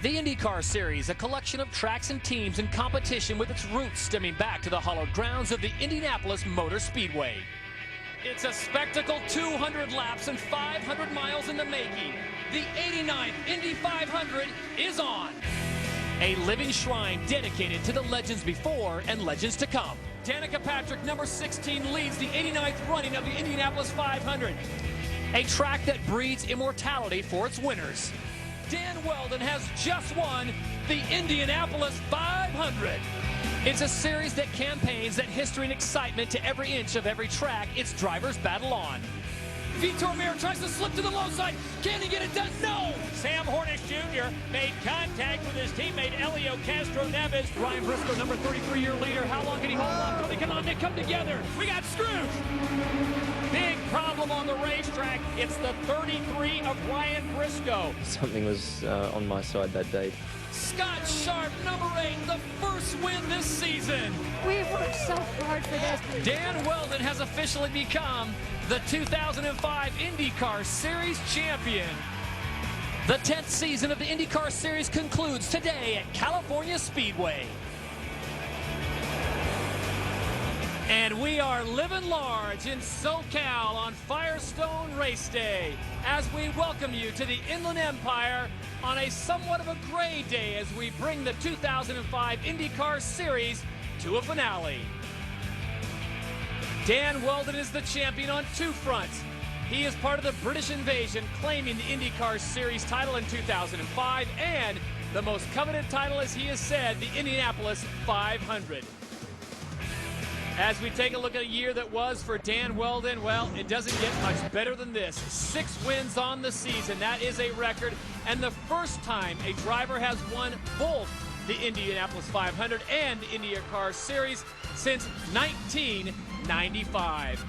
The IndyCar Series, a collection of tracks and teams in competition with its roots stemming back to the hallowed grounds of the Indianapolis Motor Speedway. It's a spectacle 200 laps and 500 miles in the making. The 89th Indy 500 is on. A living shrine dedicated to the legends before and legends to come. Danica Patrick, number 16, leads the 89th running of the Indianapolis 500. A track that breeds immortality for its winners. Dan Weldon has just won the Indianapolis 500. It's a series that campaigns that history and excitement to every inch of every track its drivers battle on. Visor tries to slip to the low side. Can he get it done? No! Sam Hornish Jr. made contact with his teammate Elio Castro-Neves. Ryan Briscoe, number 33-year leader. How long can he hold on? They come together. We got screwed. Big problem on the racetrack. It's the 33 of Ryan Briscoe. Something was on my side that day. Scott Sharp, number 8, the first win this season. We've worked so hard for this. Dan Weldon has officially become the 2005 IndyCar Series champion. The 10th season of the IndyCar Series concludes today at California Speedway. And we are living large in SoCal on Firestone Race Day as we welcome you to the Inland Empire on a somewhat of a gray day as we bring the 2005 IndyCar Series to a finale. Dan Weldon is the champion on two fronts. He is part of the British invasion, claiming the IndyCar Series title in 2005 and the most coveted title, as he has said, the Indianapolis 500. As we take a look at a year that was for Dan Weldon, well, it doesn't get much better than this. 6 wins on the season. That is a record, and the first time a driver has won both the Indianapolis 500 and the IndyCar Series since 1995.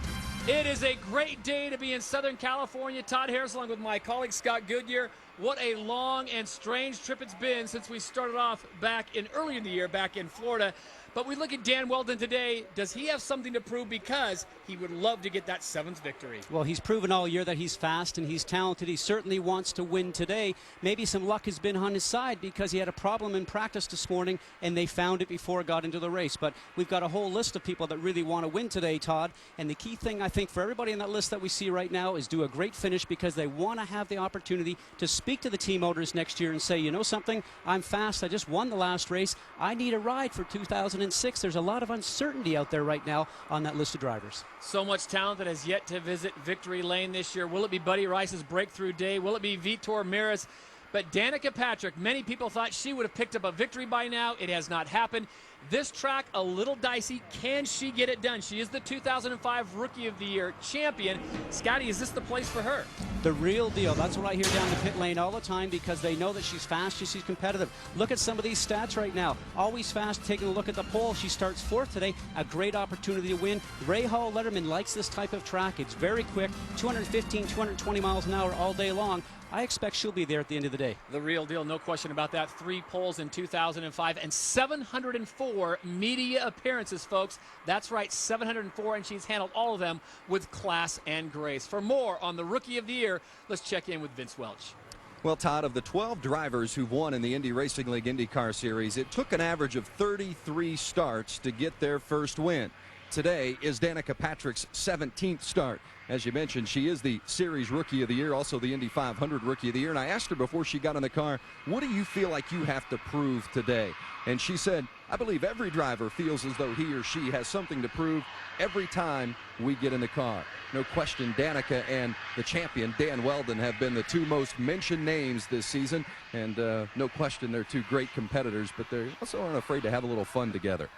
It is a great day to be in Southern California. Todd Harris along with my colleague Scott Goodyear. What a long and strange trip it's been since we started off back in early in the year back in Florida. But we look at Dan Weldon today. Does he have something to prove? Because he would love to get that 7th victory. Well, he's proven all year that he's fast and he's talented. He certainly wants to win today. Maybe some luck has been on his side because he had a problem in practice this morning and they found it before it got into the race. But we've got a whole list of people that really want to win today, Todd. And the key thing, I think, for everybody in that list that we see right now is do a great finish because they want to have the opportunity to speak to the team owners next year and say, you know something, I'm fast. I just won the last race. I need a ride for 2006. There's a lot of uncertainty out there right now on that list of drivers. So much talent that has yet to visit victory lane this year. Will it be Buddy Rice's breakthrough day? Will it be Vitor Meira's? But Danica Patrick, many people thought she would have picked up a victory by now. It has not happened. This track, a little dicey. Can she get it done? She is the 2005 Rookie of the Year champion. Scotty, is this the place for her? The real deal. That's what I hear down the pit lane all the time because they know that she's fast, she's competitive. Look at some of these stats right now. Always fast, taking a look at the pole. She starts 4th today. A great opportunity to win. Ray Hall Letterman likes this type of track. It's very quick, 215, 220 miles an hour all day long. I expect she'll be there at the end of the day. The real deal, no question about that. 3 poles in 2005 and 704 media appearances, folks. That's right, 704, and she's handled all of them with class and grace. For more on the Rookie of the Year, let's check in with Vince Welch. Well, Todd, of the 12 drivers who've won in the Indy Racing League IndyCar Series, it took an average of 33 starts to get their first win. Today is Danica Patrick's 17th start. As you mentioned, she is the Series Rookie of the Year, also the Indy 500 Rookie of the Year. And I asked her before she got in the car, what do you feel like you have to prove today? And she said, I believe every driver feels as though he or she has something to prove every time we get in the car. No question, Danica and the champion, Dan Weldon, have been the 2 most mentioned names this season. And no question, they're 2 great competitors, but they also aren't afraid to have a little fun together.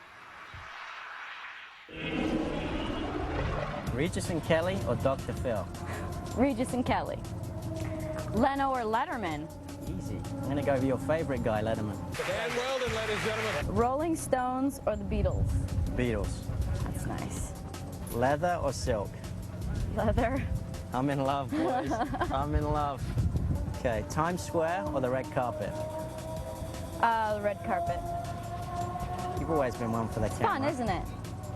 Regis and Kelly or Dr. Phil? Regis and Kelly. Leno or Letterman? Easy. I'm going to go with your favorite guy, Letterman. Dan Weldon, ladies and gentlemen. Rolling Stones or the Beatles? Beatles. That's nice. Leather or silk? Leather. I'm in love, boys. I'm in love. Okay, Times Square or the red carpet? The red carpet. You've always been one for the camera. Fun, isn't it?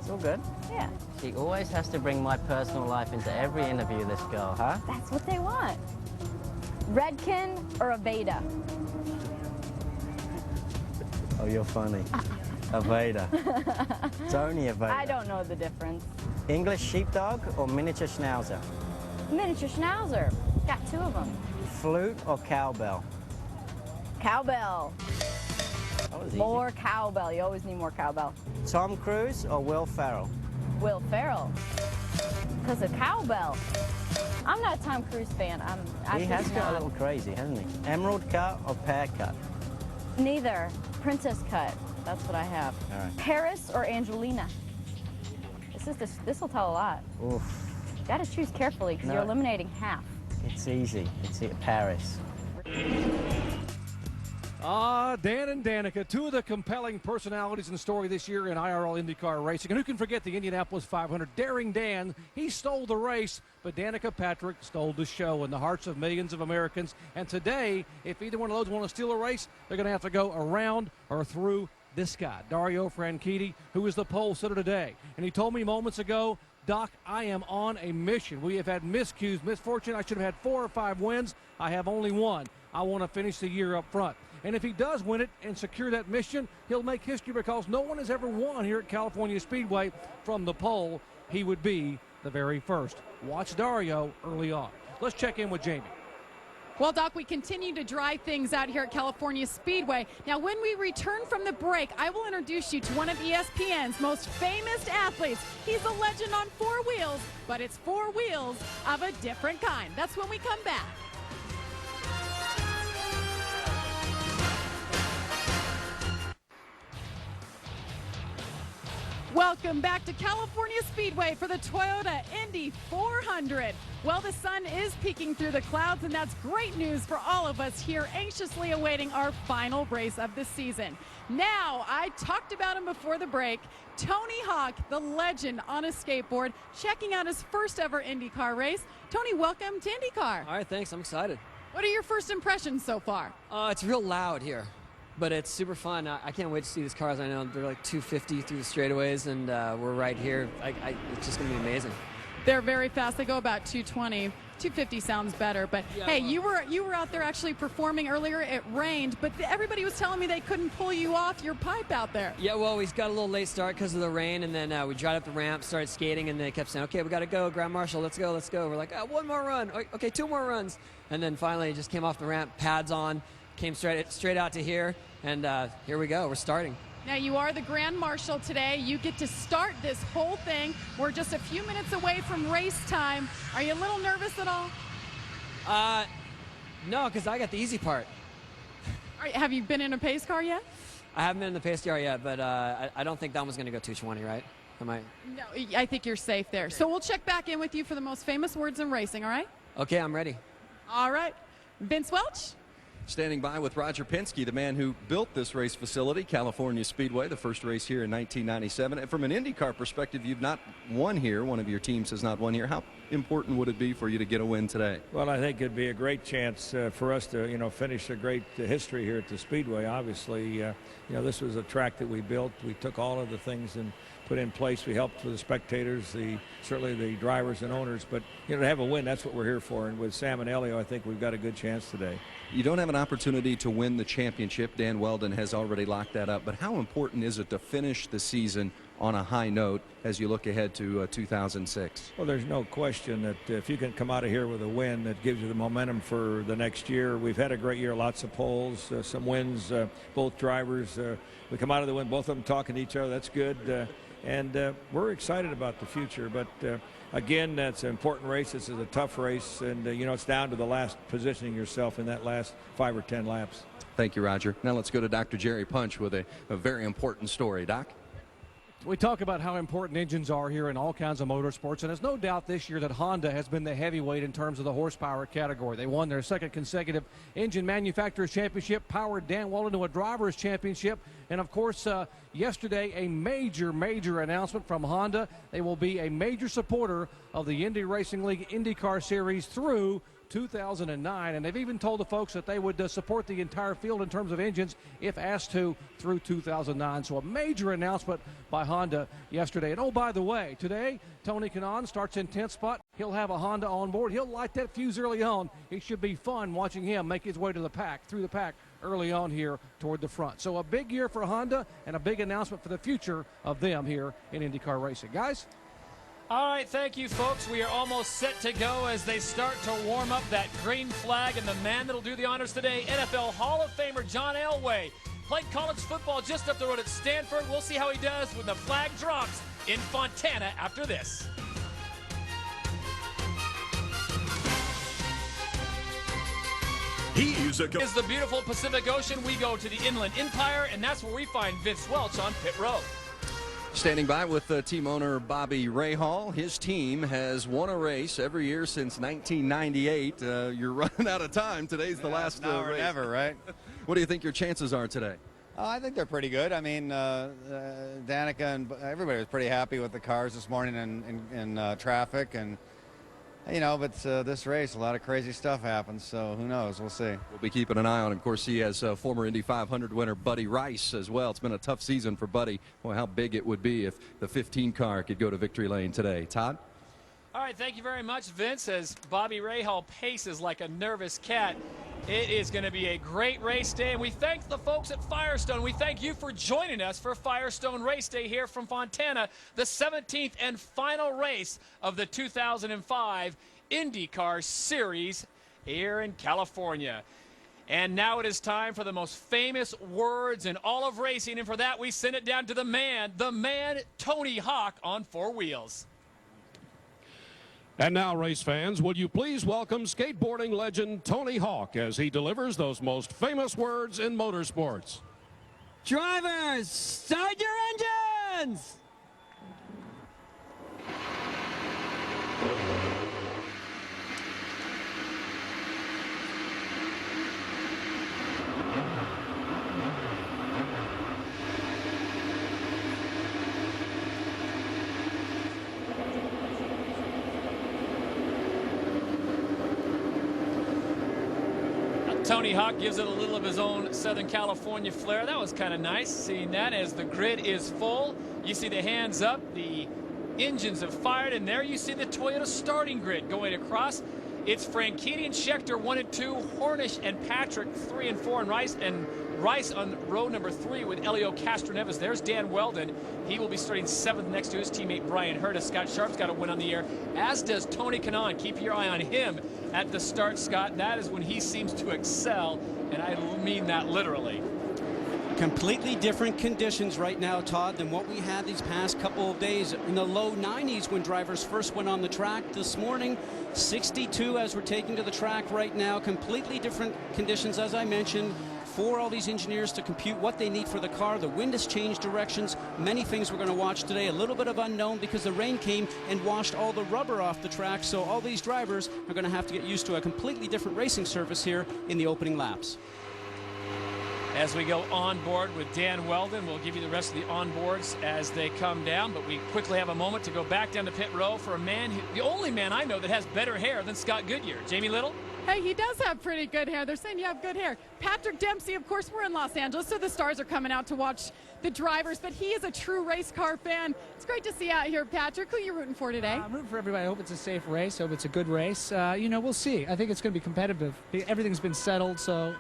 It's all good. Yeah. She always has to bring my personal life into every interview, this girl, huh? That's what they want. Redkin or a Beta? Oh, you're funny. A Vader. Tony a Vader. I don't know the difference. English sheepdog or miniature schnauzer? Miniature schnauzer. Got 2 of them. Flute or cowbell? Cowbell. That was easy. More cowbell. You always need more cowbell. Tom Cruise or Will Ferrell? Will Ferrell. Because of cowbell. I'm not a Tom Cruise fan. He has got a little crazy, hasn't he? Emerald cut or pear cut? Neither. Princess cut. That's what I have. All right. Paris or Angelina? This will tell a lot. Oof. You got to choose carefully because No. you're eliminating half. It's easy. It's Paris. Dan and Danica, 2 of the compelling personalities in the story this year in IRL IndyCar racing. And who can forget the Indianapolis 500? Daring Dan, he stole the race, but Danica Patrick stole the show in the hearts of millions of Americans. And today, if either one of those want to steal a race, they're going to have to go around or through this guy, Dario Franchitti, who is the pole sitter today. And he told me moments ago, Doc, I am on a mission. We have had miscues, misfortune. I should have had 4 or 5 wins. I have only 1. I want to finish the year up front. And if he does win it and secure that mission, he'll make history because no one has ever won here at California Speedway from the pole. He would be the very first. Watch Dario early on. Let's check in with Jamie. Well, Doc, we continue to dry things out here at California Speedway. Now, when we return from the break, I will introduce you to one of ESPN's most famous athletes. He's a legend on 4 wheels, but it's 4 wheels of a different kind. That's when we come back. Welcome back to California Speedway for the Toyota Indy 400. Well, the sun is peeking through the clouds, and that's great news for all of us here anxiously awaiting our final race of the season. Now, I talked about him before the break, Tony Hawk, the legend on a skateboard, checking out his first ever IndyCar race. Tony, welcome to IndyCar. All right, thanks. I'm excited. What are your first impressions so far? It's real loud here, but it's super fun. I can't wait to see these cars. I know they're like 250 through the straightaways, and we're right here. It's just going to be amazing. They're very fast. They go about 220. 250 sounds better, but yeah, hey, well, you were out there actually performing earlier. It rained, but everybody was telling me they couldn't pull you off your pipe out there. Yeah, well, we got a little late start because of the rain, and then we dried up the ramp, started skating, and they kept saying, okay, we got to go, Grand Marshal, let's go. We're like, 1 more run. Okay, 2 more runs. And then finally just came off the ramp, pads on, came straight out to here, and here we go. We're starting. Now, you are the Grand Marshal today. You get to start this whole thing. We're just a few minutes away from race time. Are you a little nervous at all? No, because I got the easy part. All right, have you been in a pace car yet? I haven't been in the pace car yet, but I don't think that one's going to go 220, right? Am I? No, I think you're safe there. So we'll check back in with you for the most famous words in racing, all right? Okay, I'm ready. All right. Vince Welch? Standing by with Roger Penske, the man who built this race facility, California Speedway, the first race here in 1997. And from an IndyCar perspective, you've not won here. One of your teams has not won here. How important would it be for you to get a win today? Well, I think it'd be a great chance for us to, finish a great history here at the Speedway. Obviously, this was a track that we built. We took all of the things and put in place. We helped with the spectators, certainly the drivers and owners. But, to have a win, that's what we're here for. And with Sam and Elio, I think we've got a good chance today. You don't have an opportunity to win the championship. Dan Weldon has already locked that up. But how important is it to finish the season on a high note as you look ahead to 2006? Well, there's no question that if you can come out of here with a win, that gives you the momentum for the next year. We've had a great year, lots of poles, some wins, both drivers. We come out of the win, both of them talking to each other. That's good. And we're excited about the future. But, again, it's an important race. This is a tough race. And, it's down to the last positioning yourself in that last 5 or 10 laps. Thank you, Roger. Now let's go to Dr. Jerry Punch with a very important story. Doc? We talk about how important engines are here in all kinds of motorsports, and there's no doubt this year that Honda has been the heavyweight in terms of the horsepower category. They won their 2nd consecutive Engine Manufacturers Championship, powered Dan Weldon to a Drivers' Championship, and of course, yesterday, a major announcement from Honda. They will be a major supporter of the Indy Racing League IndyCar Series through 2009, and they've even told the folks that they would support the entire field in terms of engines if asked to through 2009. So a major announcement by Honda yesterday. And oh, by the way, today Tony Kanaan starts in 10th spot. He'll have a Honda on board. He'll light that fuse early on. It should be fun watching him make his way to the pack, through the pack early on here toward the front. So a big year for Honda and a big announcement for the future of them here in IndyCar racing. Guys? All right, thank you, folks. We are almost set to go as they start to warm up that green flag. And the man that'll do the honors today, NFL Hall of Famer John Elway. Played college football just up the road at Stanford. We'll see how he does when the flag drops in Fontana after this. Is the beautiful Pacific Ocean. We go to the Inland Empire, and that's where we find Vince Welch on pit row. Standing by with team owner Bobby Rahal. His team has won a race every year since 1998. You're running out of time. Today's the last now or race. never, right? What do you think your chances are today? I think they're pretty good. I mean, Danica and everybody was pretty happy with the cars this morning in traffic, and you know, but this race, a lot of crazy stuff happens, so who knows? We'll see. We'll be keeping an eye on him. Of course, he has former Indy 500 winner Buddy Rice as well. It's been a tough season for Buddy. Boy, how big it would be if the 15 car could go to victory lane today. Todd? All right, thank you very much, Vince. As Bobby Rahal paces like a nervous cat, it is going to be a great race day, and we thank the folks at Firestone. We thank you for joining us for Firestone Race Day here from Fontana, the 17th and final race of the 2005 IndyCar Series here in California. And now it is time for the most famous words in all of racing, and for that we send it down to the man, Tony Hawk on 4 wheels. And now, race fans, would you please welcome skateboarding legend Tony Hawk as he delivers those most famous words in motorsports. Drivers, start your engines! Tony Hawk gives it a little of his own Southern California flair. That was kind of nice, seeing that as the grid is full. You see the hands up, the engines have fired, and there you see the Toyota starting grid going across. It's Franchitti and Scheckter 1 and 2, Hornish and Patrick 3 and 4, and Rice on row number 3 with Elio Castroneves. There's Dan Weldon. He will be starting 7th next to his teammate Brian Herta. Scott Sharp's got a win on the air, as does Tony Kanaan. Keep your eye on him at the start, Scott. That is when he seems to excel, and I mean that literally. Completely different conditions right now, Todd, than what we had these past couple of days. In the low 90s when drivers first went on the track. This morning, 62 as we're taking to the track right now. Completely different conditions, as I mentioned, for all these engineers to compute what they need for the car. The wind has changed directions. Many things we're going to watch today. A little bit of unknown because the rain came and washed all the rubber off the track. So all these drivers are going to have to get used to a completely different racing surface here in the opening laps. As we go on board with Dan Weldon, we'll give you the rest of the onboards as they come down, but we quickly have a moment to go back down to pit row for a man, the only man I know that has better hair than Scott Goodyear. Jamie Little? Hey, he does have pretty good hair. They're saying you have good hair. Patrick Dempsey, of course, we're in Los Angeles, so the stars are coming out to watch the drivers, but he is a true race car fan. It's great to see you out here, Patrick. Who are you rooting for today? I'm rooting for everybody. I hope it's a safe race. I hope it's a good race. You know, we'll see. I think it's going to be competitive. Everything's been settled, so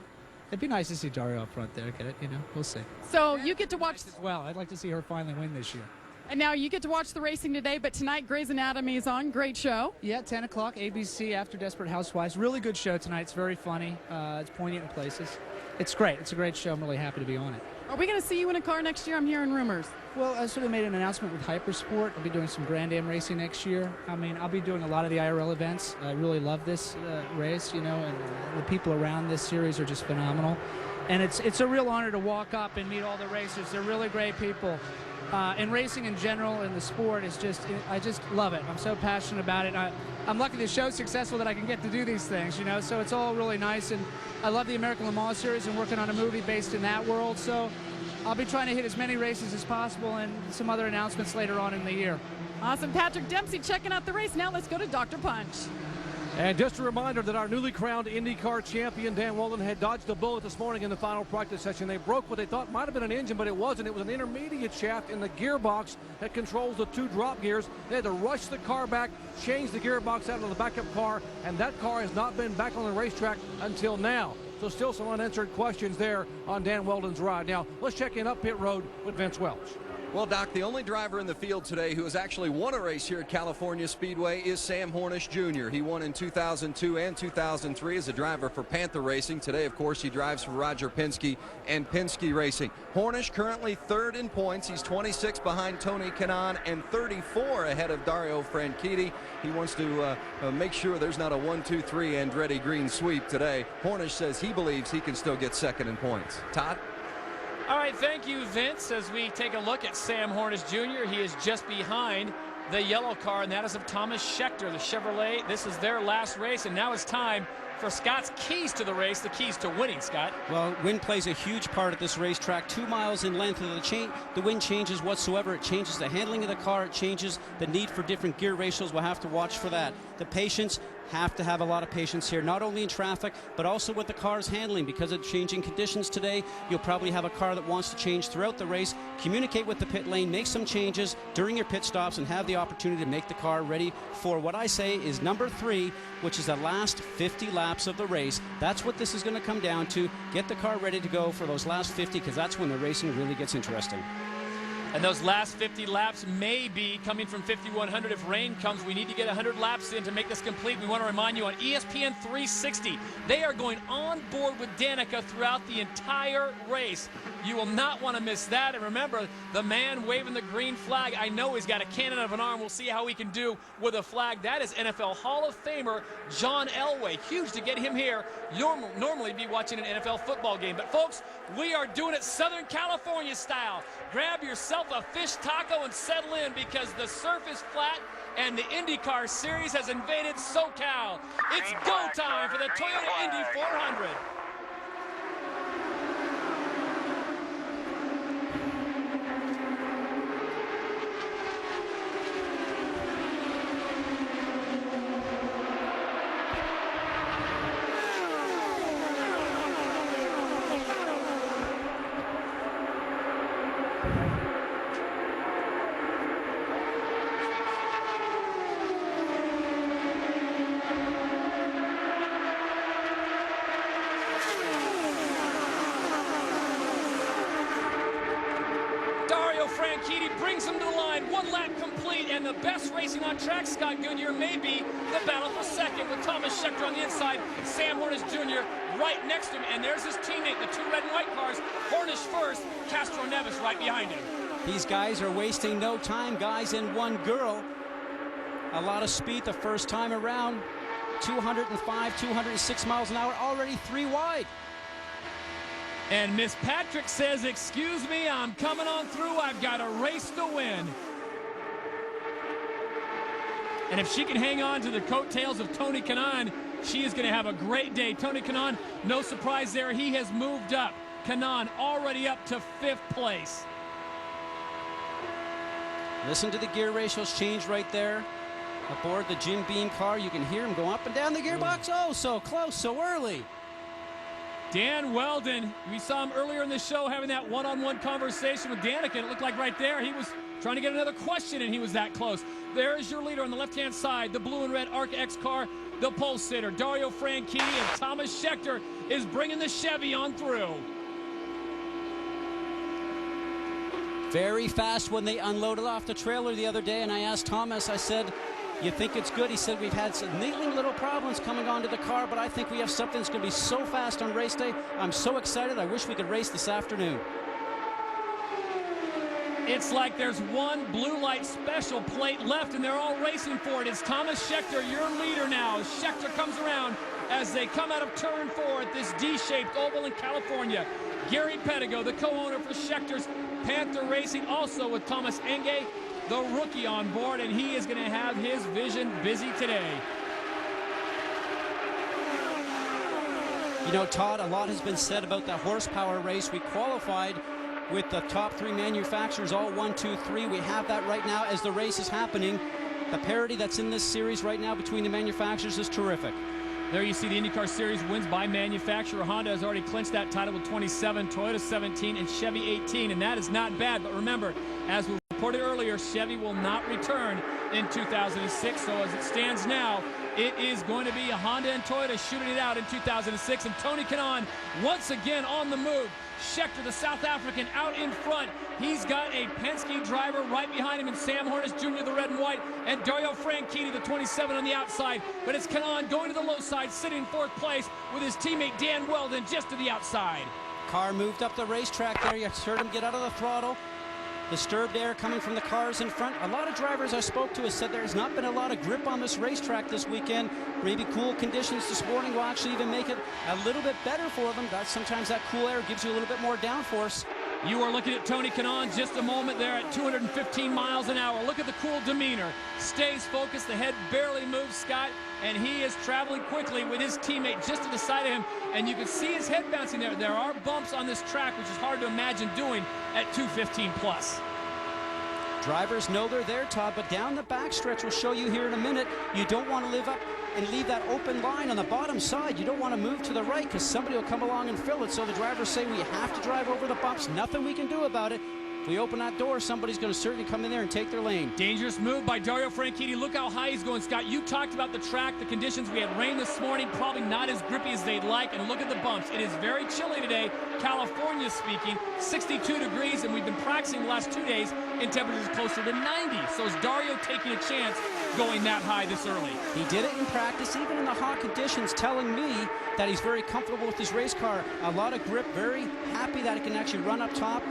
it'd be nice to see Dario up front there. Get it? You know, we'll see. So you get to watch. Well, I'd like to see her finally win this year. And now you get to watch the racing today, but tonight Grey's Anatomy is on. Great show. Yeah, 10 o'clock, ABC after Desperate Housewives. Really good show tonight. It's very funny. It's poignant in places. It's great. It's a great show. I'm really happy to be on it. Are we going to see you in a car next year? I'm hearing rumors. Well, I sort of made an announcement with Hypersport. I'll be doing some Grand Am racing next year. I mean, I'll be doing a lot of the IRL events. I really love this race, you know, and the people around this series are just phenomenal. And it's a real honor to walk up and meet all the racers. They're really great people. And racing in general and the sport is just, I just love it. I'm so passionate about it. I'm lucky the show's successful that I can get to do these things, you know, so it's all really nice. And I love the American Le Mans series and working on a movie based in that world. So I'll be trying to hit as many races as possible and some other announcements later on in the year. Awesome. Patrick Dempsey checking out the race. Now let's go to Dr. Punch. And just a reminder that our newly crowned IndyCar champion, Dan Weldon, had dodged a bullet this morning in the final practice session. They broke what they thought might have been an engine, but it wasn't. It was an intermediate shaft in the gearbox that controls the 2 drop gears. They had to rush the car back, change the gearbox out of the backup car, and that car has not been back on the racetrack until now. So still some unanswered questions there on Dan Weldon's ride. Now, let's check in up pit road with Vince Welch. Well, Doc, the only driver in the field today who has actually won a race here at California Speedway is Sam Hornish Jr. He won in 2002 and 2003 as a driver for Panther Racing. Today, of course, he drives for Roger Penske and Penske Racing. Hornish currently 3rd in points. He's 26 behind Tony Kanaan and 34 ahead of Dario Franchitti. He wants to make sure there's not a 1-2-3 Andretti Green sweep today. Hornish says he believes he can still get 2nd in points. Todd? All right, thank you, Vince. As we take a look at Sam Hornish Jr., he is just behind the yellow car, and that is of Thomas Scheckter, the Chevrolet. This is their last race, and now it's time for Scott's keys to the race, the keys to winning, Scott. Well, wind plays a huge part at this racetrack. 2 miles in length, and the wind changes whatsoever. It changes the handling of the car. It changes the need for different gear ratios. We'll have to watch for that. The patience, have to have a lot of patience here, not only in traffic, but also with the car's handling. Because of changing conditions today, you'll probably have a car that wants to change throughout the race. Communicate with the pit lane, make some changes during your pit stops, and have the opportunity to make the car ready for what I say is number 3, which is the last 50 laps of the race. That's what this is going to come down to. Get the car ready to go for those last 50, because that's when the racing really gets interesting. And those last 50 laps may be coming from 5,100 if rain comes. We need to get 100 laps in to make this complete. We want to remind you on ESPN 360, they are going on board with Danica throughout the entire race. You will not want to miss that. And remember, the man waving the green flag, I know he's got a cannon of an arm. We'll see how he can do with a flag. That is NFL Hall of Famer John Elway. Huge to get him here. You'll normally be watching an NFL football game. But folks, we are doing it Southern California style. Grab yourself a fish taco and settle in, because the surf is flat and the IndyCar Series has invaded SoCal. It's go time for the Toyota Indy 400. Franchitti brings him to the line. 1 lap complete, and the best racing on track, Scott Goodyear, may be the battle for second, with Thomas Scheckter on the inside, Sam Hornish Jr. right next to him, and there's his teammate, the 2 red and white cars. Hornish first, Castro Neves right behind him. These guys are wasting no time, guys and one girl. A lot of speed the first time around. 205, 206 miles an hour, already 3 wide. And Miss Patrick says, excuse me, I'm coming on through. I've got a race to win. And if she can hang on to the coattails of Tony Kanaan, she is going to have a great day. Tony Kanaan, no surprise there. He has moved up. Kanaan already up to 5th place. Listen to the gear ratios change right there. Aboard the Jim Beam car, you can hear him go up and down the gearbox. Oh, so close, so early. Dan Weldon, we saw him earlier in the show having that one-on-one conversation with Danica. It looked like right there he was trying to get another question, and he was that close. There is your leader on the left-hand side, the blue and red ARCA X car, the pole sitter, Dario Franchitti, and Thomas Scheckter is bringing the Chevy on through. Very fast when they unloaded off the trailer the other day, and I asked Thomas, I said, you think it's good? He said, we've had some niggling little problems coming onto the car, but I think we have something that's going to be so fast on race day. I'm so excited. I wish we could race this afternoon. It's like there's one blue light special plate left, and they're all racing for it. It's Thomas Scheckter, your leader now. Scheckter comes around as they come out of turn 4 at this D-shaped oval in California. Gary Pedigo, the co-owner for Schecter's Panther Racing, also with Thomas Enge, the rookie, on board, and he is going to have his vision busy today. You know, Todd, a lot has been said about the horsepower race. We qualified with the top 3 manufacturers, all 1, 2, 3. We have that right now as the race is happening. The parity that's in this series right now between the manufacturers is terrific. There you see the IndyCar Series wins by manufacturer. Honda has already clinched that title with 27, Toyota 17, and Chevy 18, and that is not bad. But remember, as we reported earlier, Chevy will not return in 2006. So as it stands now, it is going to be Honda and Toyota shooting it out in 2006. And Tony Kanaan once again on the move. Scheckter, the South African, out in front. He's got a Penske driver right behind him, and Sam Hornish Jr., the red and white, and Dario Franchitti, the 27, on the outside. But it's Kanaan going to the low side, sitting in fourth place with his teammate Dan Weldon just to the outside. Car moved up the racetrack there. You heard him get out of the throttle. Disturbed air coming from the cars in front. A lot of drivers I spoke to have said there's not been a lot of grip on this racetrack this weekend. Maybe cool conditions this morning will actually even make it a little bit better for them. Sometimes that cool air gives you a little bit more downforce. You are looking at Tony Kanaan just a moment there at 215 miles an hour. Look at the cool demeanor. Stays focused. The head barely moves, Scott, and he is traveling quickly with his teammate just to the side of him. And you can see his head bouncing there. There are bumps on this track, which is hard to imagine doing at 215 plus. Drivers know they're there, Todd, but down the backstretch, we'll show you here in a minute, you don't want to live up and leave that open line on the bottom side. You don't want to move to the right because somebody will come along and fill it. So the drivers say we have to drive over the bumps. Nothing we can do about it. If we open that door, somebody's going to certainly come in there and take their lane. Dangerous move by Dario Franchitti. Look how high he's going, Scott. You talked about the track, the conditions. We had rain this morning, probably not as grippy as they'd like. And look at the bumps. It is very chilly today, California speaking, 62 degrees, and we've been practicing the last 2 days in temperatures closer to 90. So is Dario taking a chance going that high this early? He did it in practice, even in the hot conditions, telling me that he's very comfortable with his race car. A lot of grip, very happy that it can actually run up top.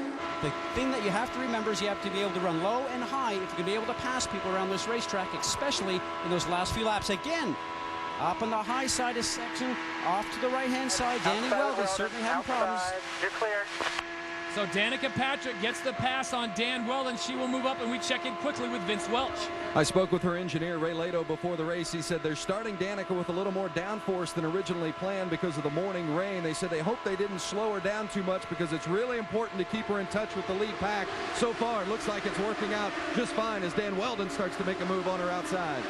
The thing that you have to remember is you have to be able to run low and high if you can be able to pass people around this racetrack, especially in those last few laps. Again, up on the high side of section, off to the right-hand side. Danny Weldon certainly having problems. You're clear. So Danica Patrick gets the pass on Dan Weldon. She will move up, and we check in quickly with Vince Welch. I spoke with her engineer, Ray Lato, before the race. He said they're starting Danica with a little more downforce than originally planned because of the morning rain. They said they hope they didn't slow her down too much because it's really important to keep her in touch with the lead pack. So far, it looks like it's working out just fine as Dan Weldon starts to make a move on her outside.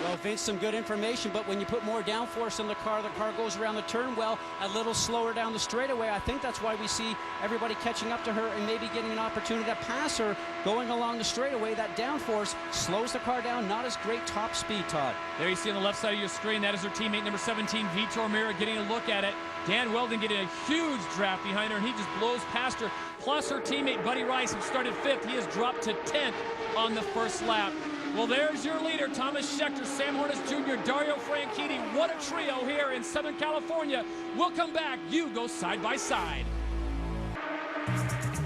Well, Vince, some good information, but when you put more downforce in the car goes around the turn, well, a little slower down the straightaway. I think that's why we see everybody catching up to her and maybe getting an opportunity to pass her going along the straightaway. That downforce slows the car down, not as great top speed, Todd. There you see on the left side of your screen, that is her teammate number 17, Vitor Mira, getting a look at it. Dan Weldon getting a huge draft behind her, and he just blows past her. Plus her teammate, Buddy Rice, who started 5th, he has dropped to 10th on the first lap. Well, there's your leader, Thomas Scheckter, Sam Hornish Jr., Dario Franchitti. What a trio here in Southern California. We'll come back. You go side by side.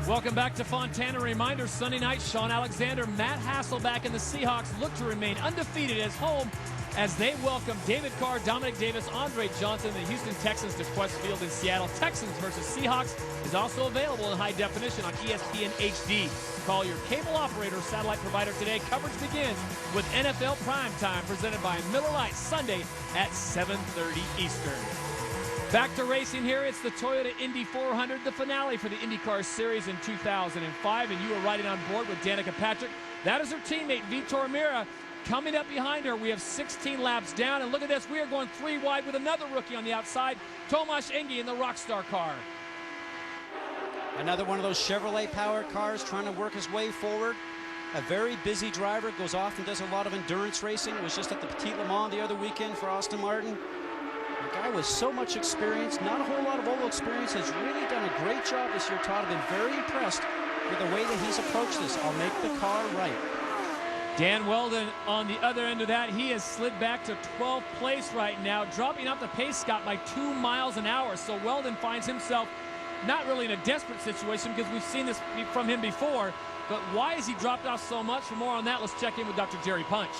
Welcome back to Fontana. Reminder, Sunday night, Sean Alexander, Matt Hasselback, and the Seahawks look to remain undefeated as home as they welcome David Carr, Dominic Davis, Andre Johnson, the Houston Texans to Quest Field in Seattle. Texans versus Seahawks is also available in high definition on ESPN HD. Call your cable operator or satellite provider today. Coverage begins with NFL Primetime presented by Miller Lite Sunday at 7:30 Eastern. Back to racing here. It's the Toyota Indy 400, the finale for the IndyCar Series in 2005, and you are riding on board with Danica Patrick. That is her teammate, Vitor Mira. Coming up behind her, we have 16 laps down, and look at this. We are going 3 wide with another rookie on the outside, Tomasz Engi in the Rockstar car. Another one of those Chevrolet-powered cars trying to work his way forward. A very busy driver, goes off and does a lot of endurance racing. It was just at the Petit Le Mans the other weekend for Austin Martin. A guy with so much experience, not a whole lot of oval experience, has really done a great job this year, Todd. I've been very impressed with the way that he's approached this. I'll make the car right. Dan Weldon on the other end of that, he has slid back to 12th place right now, dropping off the pace, Scott, by 2 miles an hour. So Weldon finds himself not really in a desperate situation because we've seen this from him before, but why has he dropped off so much? For more on that, let's check in with Dr. Jerry Punch.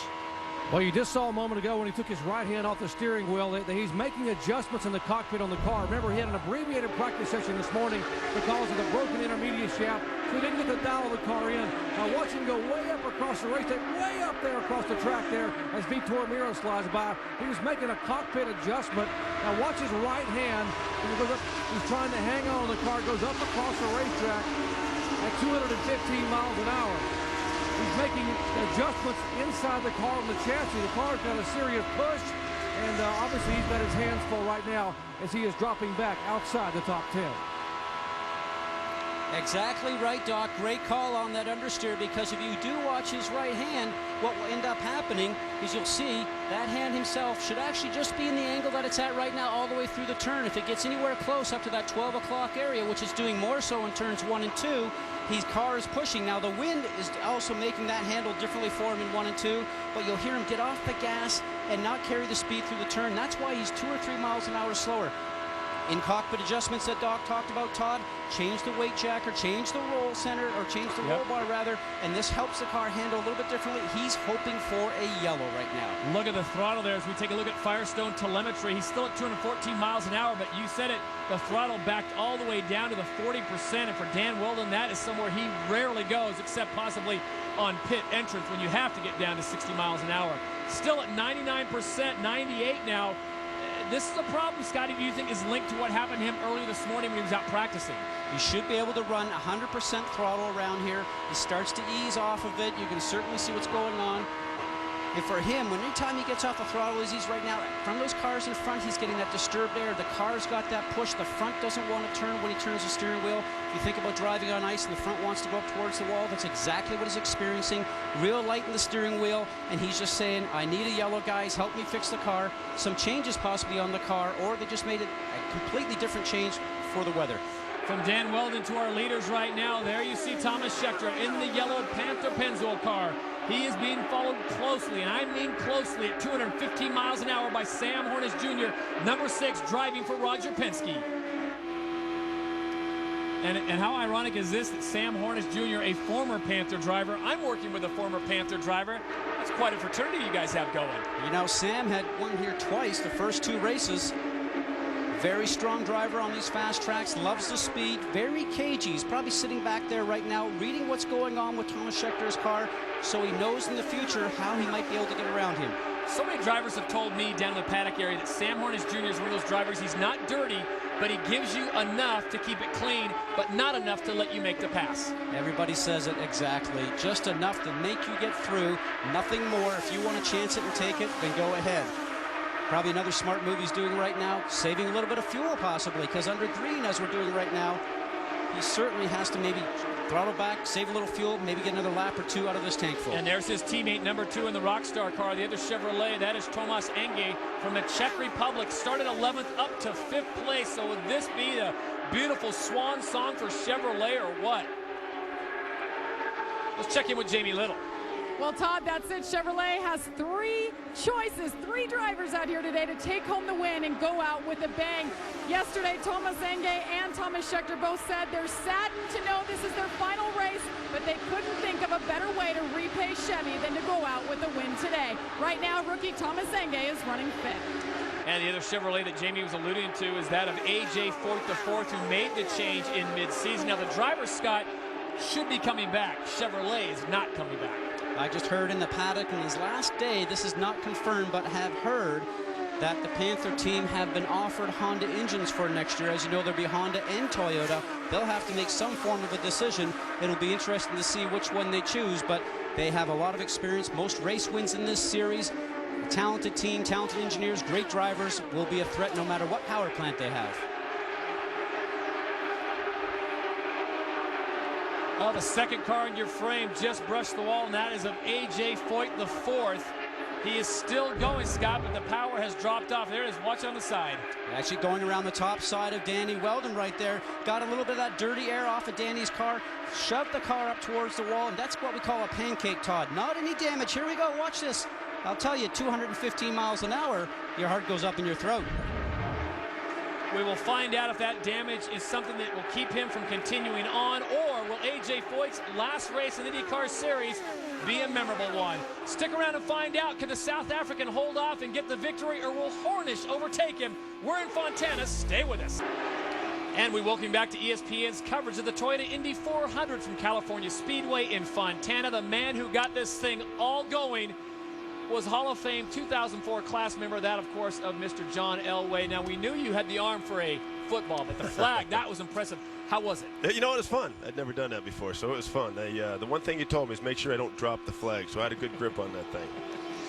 Well, you just saw a moment ago when he took his right hand off the steering wheel that he's making adjustments in the cockpit on the car. Remember, he had an abbreviated practice session this morning because of the broken intermediate shaft, so he didn't get the dial of the car in. Now watch him go way up across the racetrack, way up there across the track there as Vitor Mira slides by. He was making a cockpit adjustment. Now watch his right hand. When he goes up, he's trying to hang on. The car goes up across the racetrack at 215 miles an hour. He's making adjustments inside the car on the chassis. The car's got a serious push, and obviously he's got his hands full right now as he is dropping back outside the top 10. Exactly right, Doc. Great call on that understeer, because if you do watch his right hand, what will end up happening is you'll see that hand himself should actually just be in the angle that it's at right now all the way through the turn. If it gets anywhere close up to that 12 o'clock area, which is doing more so in turns 1 and 2, his car is pushing. Now the wind is also making that handle differently for him in 1 and 2, but you'll hear him get off the gas and not carry the speed through the turn. That's why he's 2 or 3 miles an hour slower. In cockpit adjustments that Doc talked about, Todd, change the weight jacker, change the roll center, or change the roll bar rather, and this helps the car handle a little bit differently. He's hoping for a yellow right now. Look at the throttle there as we take a look at Firestone telemetry. He's still at 214 miles an hour, but you said it, the throttle backed all the way down to the 40%, and for Dan Weldon, that is somewhere he rarely goes, except possibly on pit entrance when you have to get down to 60 miles an hour. Still at 99%, 98 now. This is a problem, Scotty, do you think is linked to what happened to him earlier this morning when he was out practicing? He should be able to run 100% throttle around here. He starts to ease off of it. You can certainly see what's going on. And for him, anytime he gets off the throttle as he's right now, from those cars in front, he's getting that disturbed air. The car's got that push. The front doesn't want to turn when he turns the steering wheel. If you think about driving on ice and the front wants to go up towards the wall, that's exactly what he's experiencing. Real light in the steering wheel, and he's just saying, I need a yellow, guys. Help me fix the car. Some changes possibly on the car, or they just made it a completely different change for the weather. From Dan Weldon to our leaders right now, there you see Thomas Scheckter in the yellow Panther Pennzoil car. He is being followed closely, and I mean closely, at 215 miles an hour by Sam Hornish Jr., number 6, driving for Roger Penske. And how ironic is this that Sam Hornish Jr., a former Panther driver, I'm working with a former Panther driver. That's quite a fraternity you guys have going. You know, Sam had won here twice the first 2 races. Very strong driver on these fast tracks, loves the speed, very cagey. He's probably sitting back there right now reading what's going on with Thomas Schecter's car, so he knows in the future how he might be able to get around him. So many drivers have told me down in the paddock area that Sam Hornish Jr. is one of those drivers. He's not dirty, but he gives you enough to keep it clean, but not enough to let you make the pass. Everybody says it exactly. Just enough to make you get through, nothing more. If you want to chance it and take it, then go ahead. Probably another smart move he's doing right now, saving a little bit of fuel possibly, because under green, as we're doing right now, he certainly has to maybe throttle back, save a little fuel, maybe get another lap or 2 out of this tank full. And there's his teammate number 2 in the Rockstar car, the other Chevrolet. That is Tomas Enge from the Czech Republic. Started 11th up to 5th place. So would this be a beautiful swan song for Chevrolet or what? Let's check in with Jamie Little. Well, Todd, that's it. Chevrolet has 3 choices, 3 drivers out here today to take home the win and go out with a bang. Yesterday, Tomas Enge and Thomas Scheckter both said they're saddened to know this is their final race, but they couldn't think of a better way to repay Chevy than to go out with a win today. Right now, rookie Thomas Enge is running 5th. And the other Chevrolet that Jamie was alluding to is that of A.J. Foyt IV, who made the change in mid-season. Now, the driver, Scott, should be coming back. Chevrolet is not coming back. I just heard in the paddock in his last day, this is not confirmed, but have heard that the Panther team have been offered Honda engines for next year. As you know, there'll be Honda and Toyota. They'll have to make some form of a decision. It'll be interesting to see which one they choose, but they have a lot of experience, most race wins in this series. A talented team, talented engineers, great drivers, will be a threat no matter what power plant they have. Oh, the second car in your frame just brushed the wall, and that is of A.J. Foyt IV. He is still going, Scott, but the power has dropped off. There it is. Watch on the side. Actually going around the top side of Danny Weldon right there. Got a little bit of that dirty air off of Danny's car. Shoved the car up towards the wall, and that's what we call a pancake, Todd. Not any damage. Here we go. Watch this. I'll tell you, 215 miles an hour, your heart goes up in your throat. We will find out if that damage is something that will keep him from continuing on, or will A.J. Foyt's last race in the IndyCar Series be a memorable one? Stick around and find out. Can the South African hold off and get the victory, or will Hornish overtake him? We're in Fontana. Stay with us. And we welcome back to ESPN's coverage of the Toyota Indy 400 from California Speedway in Fontana. The man who got this thing all going was Hall of Fame 2004 class member, that of course of Mr. John Elway. Now we knew you had the arm for a football, but the flag, that was impressive. How was it? You know, it was fun. I'd never done that before, so it was fun. The one thing you told me is make sure I don't drop the flag, so I had a good grip on that thing.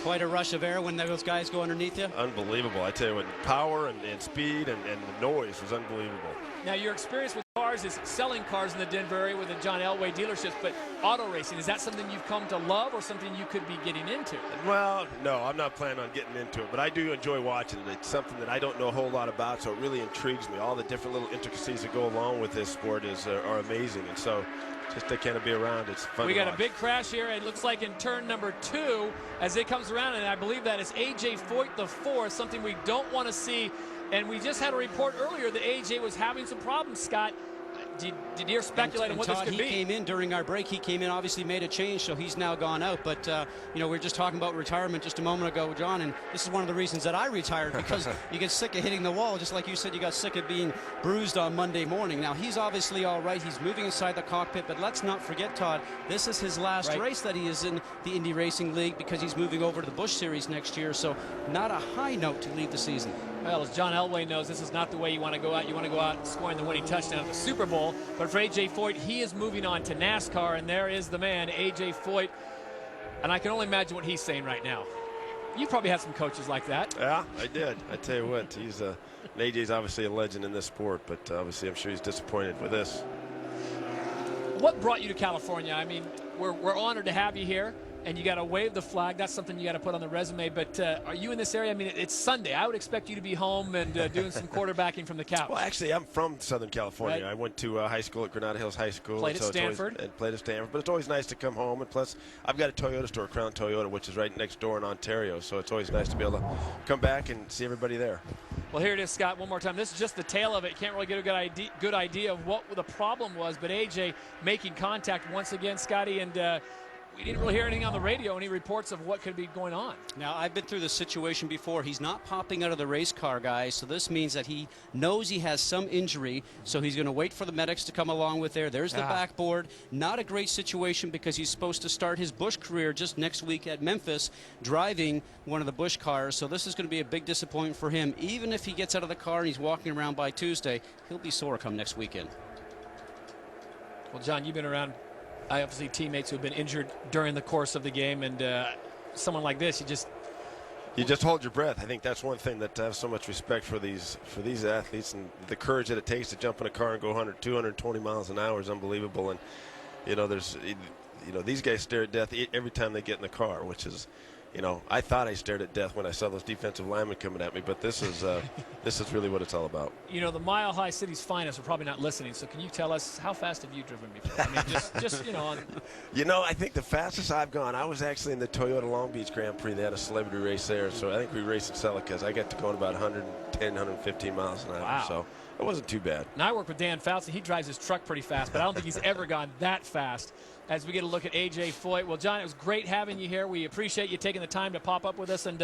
Quite a rush of air when those guys go underneath you. Unbelievable. I tell you what, power and speed and the noise was unbelievable. Now, your experience with cars is selling cars in the Denver area with the John Elway dealerships, but auto racing, is that something you've come to love or something you could be getting into? Well, no, I'm not planning on getting into it, but I do enjoy watching it. It's something that I don't know a whole lot about, so it really intrigues me. All the different little intricacies that go along with this sport are amazing, and so just to kind of be around, it's fun. We to got watch. a big crash here. It looks like in turn number 2 as it comes around, and I believe that is A.J. Foyt IV, something we don't want to see. And we just had a report earlier that A.J. was having some problems, Scott. Did you speculate on what Todd, this could be? He came in during our break. He came in, obviously made a change, so he's now gone out. But, we were just talking about retirement just a moment ago, John, and this is one of the reasons that I retired, because you get sick of hitting the wall, just like you said you got sick of being bruised on Monday morning. Now, he's obviously all right. He's moving inside the cockpit, but let's not forget, Todd, this is his last race that he is in the Indy Racing League, because he's moving over to the Busch Series next year, so not a high note to leave the season. Well, as John Elway knows, this is not the way you want to go out. You want to go out scoring the winning touchdown at the Super Bowl. But for A.J. Foyt, he is moving on to NASCAR, and there is the man, A.J. Foyt. And I can only imagine what he's saying right now. You probably had some coaches like that. Yeah, I did. I tell you what, AJ's obviously a legend in this sport, but obviously I'm sure he's disappointed with this. What brought you to California? I mean, we're honored to have you here, and you got to wave the flag. That's something you got to put on the resume. But are you in this area? I mean, it's Sunday. I would expect you to be home and doing some quarterbacking from the couch. Well, actually, I'm from Southern California. Right. I went to high school at Granada Hills High School. Played at Stanford. And played at Stanford. But it's always nice to come home. And plus, I've got a Toyota store, Crown Toyota, which is right next door in Ontario. So it's always nice to be able to come back and see everybody there. Well, here it is, Scott, one more time. This is just the tail of it. Can't really get a good idea of what the problem was. But A.J. making contact once again, Scotty, and we didn't really hear anything on the radio, any reports of what could be going on. Now, I've been through this situation before. He's not popping out of the race car, guys, so this means that he knows he has some injury, so he's going to wait for the medics to come along with There's the backboard. Not a great situation, because he's supposed to start his Busch career just next week at Memphis, driving one of the Busch cars, so this is going to be a big disappointment for him. Even if he gets out of the car and he's walking around by Tuesday, he'll be sore come next weekend. Well, John, you've been around obviously teammates who have been injured during the course of the game, and someone like this, you just hold your breath. I think that's one thing that I have so much respect for these athletes, and the courage that it takes to jump in a car and go 100, 220 miles an hour is unbelievable. And these guys stare at death every time they get in the car, which is, I thought I stared at death when I saw those defensive linemen coming at me, but this is really what it's all about. The Mile High City's finest are probably not listening, so can you tell us how fast have you driven before? I mean, I think the fastest I've gone, I was actually in the Toyota Long Beach Grand Prix. They had a celebrity race there, so I think we raced in Celicas. I got to go at about 110, 115 miles an hour. Wow. So it wasn't too bad. Now, I work with Dan Fouts, and he drives his truck pretty fast, but I don't think he's ever gone that fast. As we get a look at A.J. Foyt. Well, John, it was great having you here. We appreciate you taking the time to pop up with us, and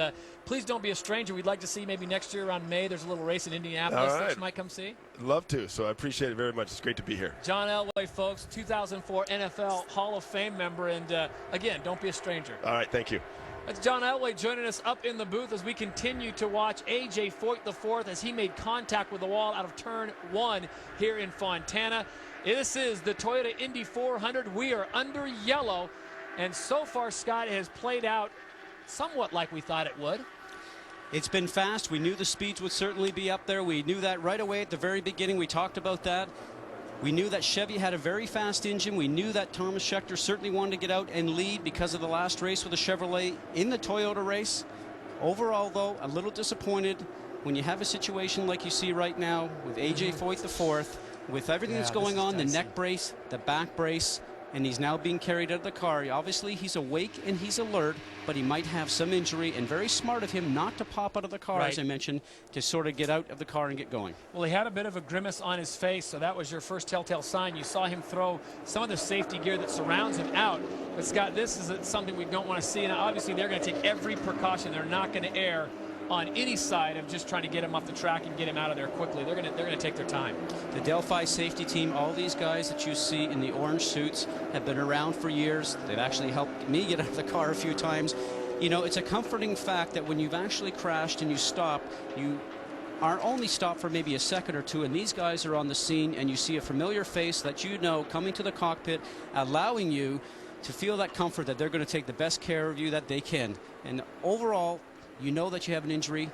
please don't be a stranger. We'd like to see maybe next year around May. There's a little race in Indianapolis that you might come see. Love to, so I appreciate it very much. It's great to be here. John Elway, folks, 2004 NFL Hall of Fame member, and again, don't be a stranger. All right, thank you. That's John Elway joining us up in the booth as we continue to watch A.J. Foyt IV as he made contact with the wall out of turn 1 here in Fontana. This is the Toyota Indy 400. We are under yellow, and so far, Scott, it has played out somewhat like we thought it would. It's been fast. We knew the speeds would certainly be up there. We knew that right away at the very beginning. We talked about that. We knew that Chevy had a very fast engine. We knew that Thomas Schechter certainly wanted to get out and lead because of the last race with the Chevrolet in the Toyota race. Overall, though, a little disappointed when you have a situation like you see right now with A.J. Foyt IV, with everything that's going on, the neck brace, the back brace, and he's now being carried out of the car. Obviously, he's awake and he's alert, but he might have some injury, and very smart of him not to pop out of the car, as I mentioned, to sort of get out of the car and get going. Well, he had a bit of a grimace on his face, so that was your first telltale sign. You saw him throw some of the safety gear that surrounds him out. But, Scott, this is something we don't want to see, and obviously they're going to take every precaution. They're not going to err on any side of just trying to get him off the track and get him out of there quickly. They're going to take their time. The Delphi safety team, all these guys that you see in the orange suits have been around for years. They've actually helped me get out of the car a few times. It's a comforting fact that when you've actually crashed and you stop, you are only stopped for maybe a second or two, and these guys are on the scene, and you see a familiar face that you know coming to the cockpit, allowing you to feel that comfort that they're going to take the best care of you that they can. And overall, you know that you have an injury.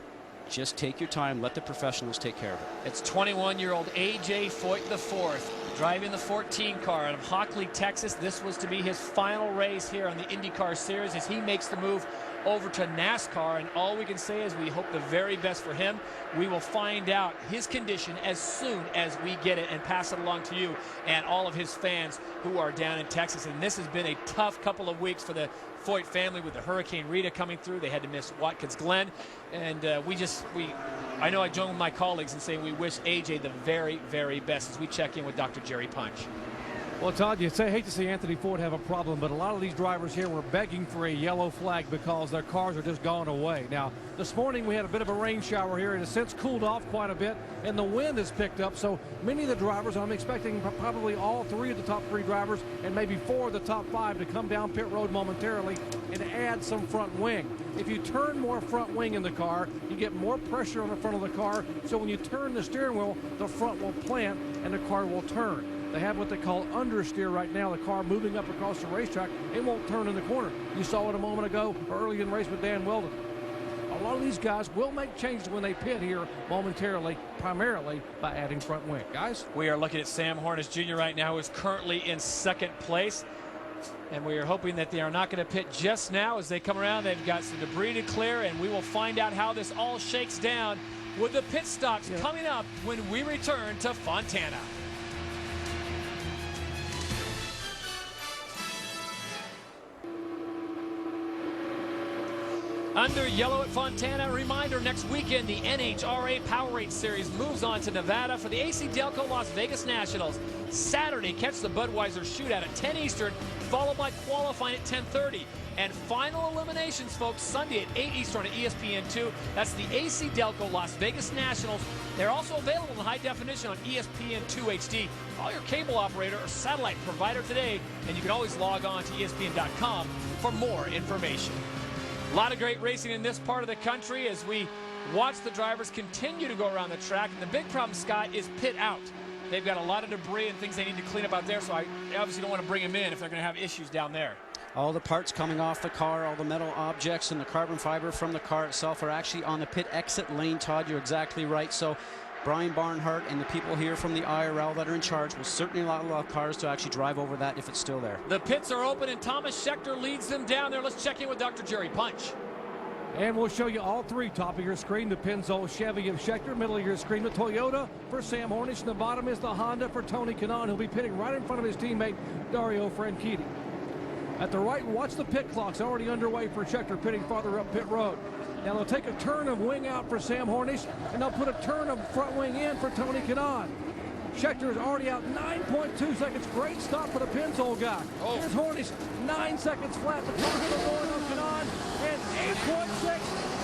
Just take your time. Let the professionals take care of it. It's 21-year-old A.J. Foyt IV driving the 14 car out of Hockley, Texas. This was to be his final race here on the IndyCar Series as he makes the move over to NASCAR, and all we can say is we hope the very best for him. We will find out his condition as soon as we get it and pass it along to you and all of his fans who are down in Texas. And this has been a tough couple of weeks for the Foyt family with the Hurricane Rita coming through. They had to miss Watkins Glen, and I know I join with my colleagues in saying we wish AJ the very, very best as we check in with Dr. Jerry Punch. Well, Todd, you hate to see Anthony Foyt have a problem, but a lot of these drivers here were begging for a yellow flag because their cars are just gone away. Now, this morning we had a bit of a rain shower here. It has since cooled off quite a bit, and the wind has picked up. So many of the drivers, I'm expecting probably all three of the top three drivers and maybe four of the top five to come down pit road momentarily and add some front wing. If you turn more front wing in the car, you get more pressure on the front of the car. So when you turn the steering wheel, the front will plant and the car will turn. They have what they call understeer right now, the car moving up across the racetrack. It won't turn in the corner. You saw it a moment ago early in the race with Dan Weldon. A lot of these guys will make changes when they pit here momentarily, primarily by adding front wing. Guys? We are looking at Sam Hornish Jr. right now, who is currently in second place. And we are hoping that they are not going to pit just now as they come around. They've got some debris to clear, and we will find out how this all shakes down with the pit stops coming up when we return to Fontana. Under yellow at Fontana. Reminder, next weekend the NHRA Powerade Series moves on to Nevada for the AC Delco Las Vegas Nationals. Saturday, catch the Budweiser Shootout at 10 Eastern, followed by qualifying at 10:30. And final eliminations, folks, Sunday at 8 Eastern at ESPN2. That's the AC Delco Las Vegas Nationals. They're also available in high definition on ESPN2 HD. Call your cable operator or satellite provider today, and you can always log on to ESPN.com for more information. A lot of great racing in this part of the country as we watch the drivers continue to go around the track. And the big problem, Scott, is pit out. They've got a lot of debris and things they need to clean up out there, so I obviously don't want to bring them in if they're going to have issues down there. All the parts coming off the car, all the metal objects and the carbon fiber from the car itself are actually on the pit exit lane, Todd. You're exactly right. So Brian Barnhart and the people here from the IRL that are in charge will certainly allow cars to actually drive over that if it's still there. The pits are open and Thomas Schechter leads them down there. Let's check in with Dr. Jerry Punch. And we'll show you all three. Top of your screen, the Pennzoil Chevy of Schechter. Middle of your screen, the Toyota for Sam Hornish. And the bottom is the Honda for Tony Kanaan, who'll be pitting right in front of his teammate, Dario Franchitti. At the right, watch the pit clocks already underway for Schechter, pitting farther up pit road. Now they'll take a turn of wing out for Sam Hornish, and they'll put a turn of front wing in for Tony Kanaan. Schechter is already out 9.2 seconds. Great stop for the Pennzoil guy. Here's Hornish, 9 seconds flat. The car still going on Kanaan, and 8.6.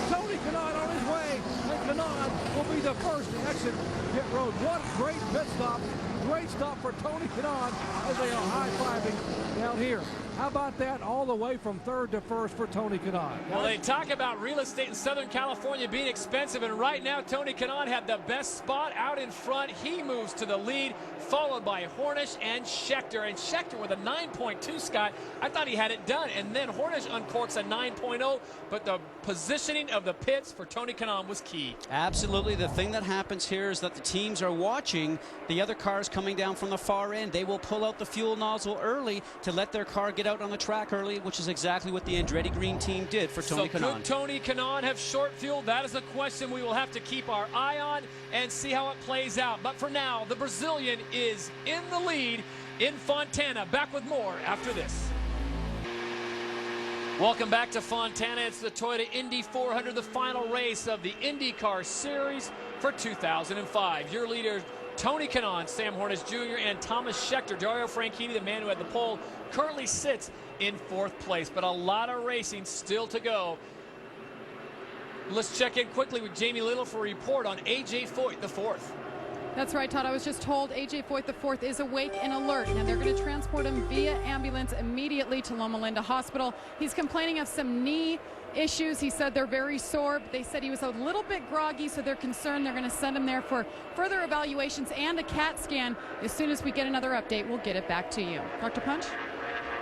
Tony Kanaan on his way, and Kanaan will be the first to exit pit road. What a great pit stop. Great stop for Tony Kanaan as they are high-fiving down here. How about that, all the way from third to first for Tony Kanaan? Well, they talk about real estate in Southern California being expensive, and right now Tony Kanaan had the best spot out in front. He moves to the lead, followed by Hornish and Schechter. And Schechter with a 9.2, Scott. I thought he had it done. And then Hornish uncorks a 9.0, but the positioning of the pits for Tony Kanaan was key. Absolutely. The thing that happens here is that the teams are watching the other cars coming down from the far end. They will pull out the fuel nozzle early to let their car get out on the track early, which is exactly what the Andretti Green team did for Tony Kanaan. Could Tony Kanaan have short fuel? That is a question we will have to keep our eye on and see how it plays out. But for now, the Brazilian is in the lead in Fontana. Back with more after this. Welcome back to Fontana. It's the Toyota Indy 400, the final race of the IndyCar Series for 2005. Your leader, Tony Kanaan, Sam Hornish Jr., and Thomas Schechter. Dario Franchitti, the man who had the pole, currently sits in fourth place, but a lot of racing still to go. Let's check in quickly with Jamie Little for a report on A.J. Foyt IV. That's right, Todd. I was just told AJ Foyt IV is awake and alert. Now they're going to transport him via ambulance immediately to Loma Linda Hospital. He's complaining of some knee issues. He said they're very sore. They said he was a little bit groggy, so they're concerned. They're going to send him there for further evaluations and a CAT scan. As soon as we get another update, we'll get it back to you. Dr. Punch?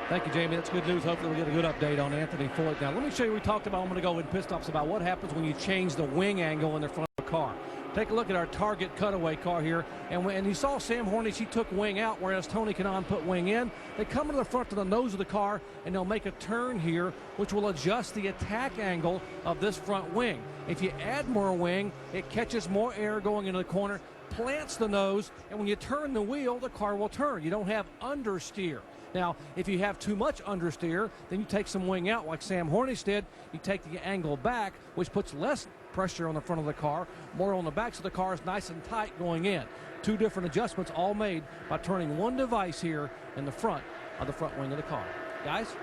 Thank you, Jamie. That's good news. Hopefully we'll get a good update on Anthony Foyt. Now, let me show you, we talked about a moment ago in pit stops about what happens when you change the wing angle in the front of the car. Take a look at our target cutaway car here. And you saw Sam Hornish, he took wing out, whereas Tony Kanaan put wing in. They come to the front of the nose of the car, and they'll make a turn here, which will adjust the attack angle of this front wing. If you add more wing, it catches more air going into the corner, plants the nose, and when you turn the wheel, the car will turn. You don't have understeer. Now, if you have too much understeer, then you take some wing out like Sam Hornish did. You take the angle back, which puts less pressure on the front of the car, more on the back, so the car is nice and tight going in. Two different adjustments all made by turning one device here in the front of the front wing of the car. Guys?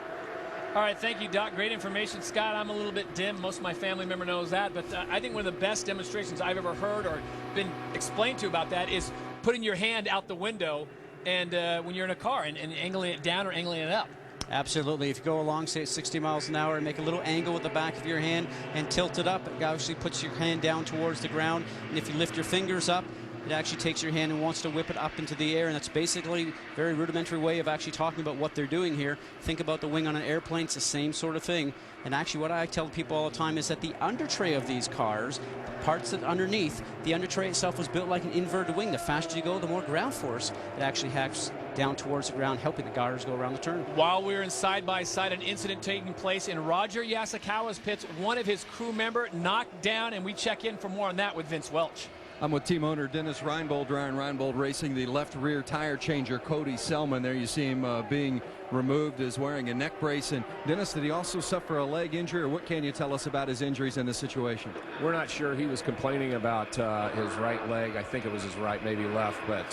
All right, thank you, Doc. Great information. Scott, I'm a little bit dim. Most of my family member knows that, but I think one of the best demonstrations I've ever heard or been explained to about that is putting your hand out the window and when you're in a car and angling it down or angling it up. Absolutely. If you go along, say at 60 miles an hour, and make a little angle with the back of your hand and tilt it up, it obviously puts your hand down towards the ground. And if you lift your fingers up, it actually takes your hand and wants to whip it up into the air. And that's basically a very rudimentary way of actually talking about what they're doing here. Think about the wing on an airplane. It's the same sort of thing. And actually what I tell people all the time is that the under tray of these cars, the parts that underneath, the under tray itself was built like an inverted wing. The faster you go, the more ground force it actually has down towards the ground, helping the cars go around the turn. While we were in side-by-side, an incident taking place in Roger Yasukawa's pits. One of his crew member knocked down, and we check in for more on that with Vince Welch. I'm with team owner Dennis Reinbold, Ryan Reinbold Racing, the left rear tire changer Cody Selman. There you see him being removed, is wearing a neck brace. And Dennis, did he also suffer a leg injury, or what can you tell us about his injuries in this situation? We're not sure. He was complaining about his right leg. I think it was his right, maybe left, but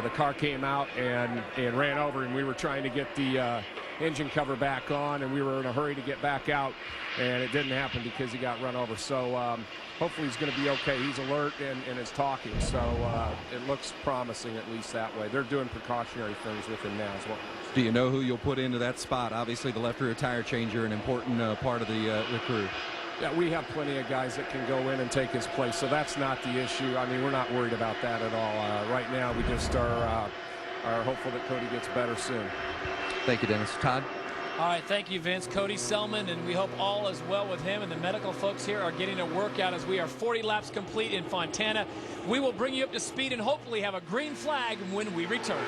the car came out and ran over, and we were trying to get the engine cover back on, and we were in a hurry to get back out, and it didn't happen because he got run over. So hopefully he's going to be okay. He's alert and is talking, so it looks promising, at least that way. They're doing precautionary things with him now as well. Do you know who you'll put into that spot? Obviously the left rear tire changer, an important part of the crew. Yeah, we have plenty of guys that can go in and take his place, so that's not the issue. I mean, we're not worried about that at all. Right now, we just are hopeful that Cody gets better soon. Thank you, Dennis. Todd? All right, thank you, Vince. Cody Selman, and we hope all is well with him, and the medical folks here are getting a workout as we are 40 laps complete in Fontana. We will bring you up to speed and hopefully have a green flag when we return.